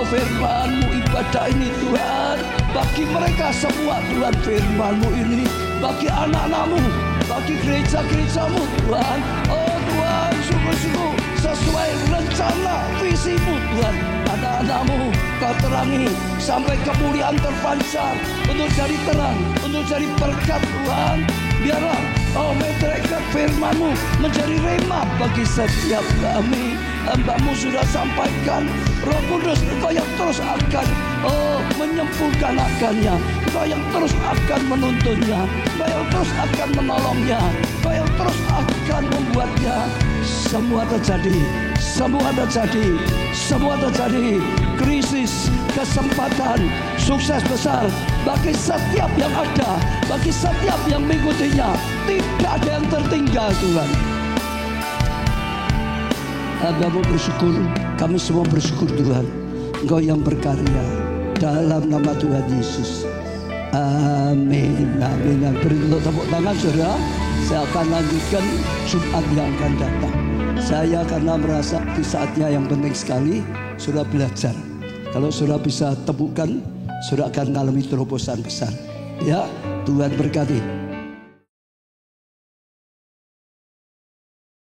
firman-Mu ibadah ini Tuhan. Bagi mereka semua Tuhan, firman-Mu ini bagi anak-anak-Mu, bagi gereja-gereja-Mu Tuhan. Oh Tuhan, sungguh-sungguh sesuai rencana visi-Mu Tuhan. Anak-anak-Mu Kau terangi sampai kemuliaan terpancar, untuk jadi terang, untuk jadi berkat Tuhan. Biarlah mereka firman-Mu menjadi rema bagi setiap kami. Hamba-Mu sudah sampaikan, Roh Kudus Engkau yang terus akan menyempurnakannya, Engkau yang terus akan menuntunnya, Engkau yang terus akan menolongnya, Engkau yang terus akan membuatnya semua terjadi. Semua terjadi. Krisis, kesempatan, sukses besar bagi setiap yang ada, bagi setiap yang mengikutinya. Tidak ada yang tertinggal, Tuhan. Hamba-Mu bersyukur, kami semua bersyukur Tuhan. Engkau yang berkarya dalam nama Tuhan Yesus. Amin. Beri tepuk tangan saudara. Saya akan lanjutkan Jumat yang akan datang. Saya karena merasa di saatnya yang penting sekali sudah belajar. Kalau sudah bisa temukan, sudah akan mengalami terobosan besar. Ya, Tuhan berkati.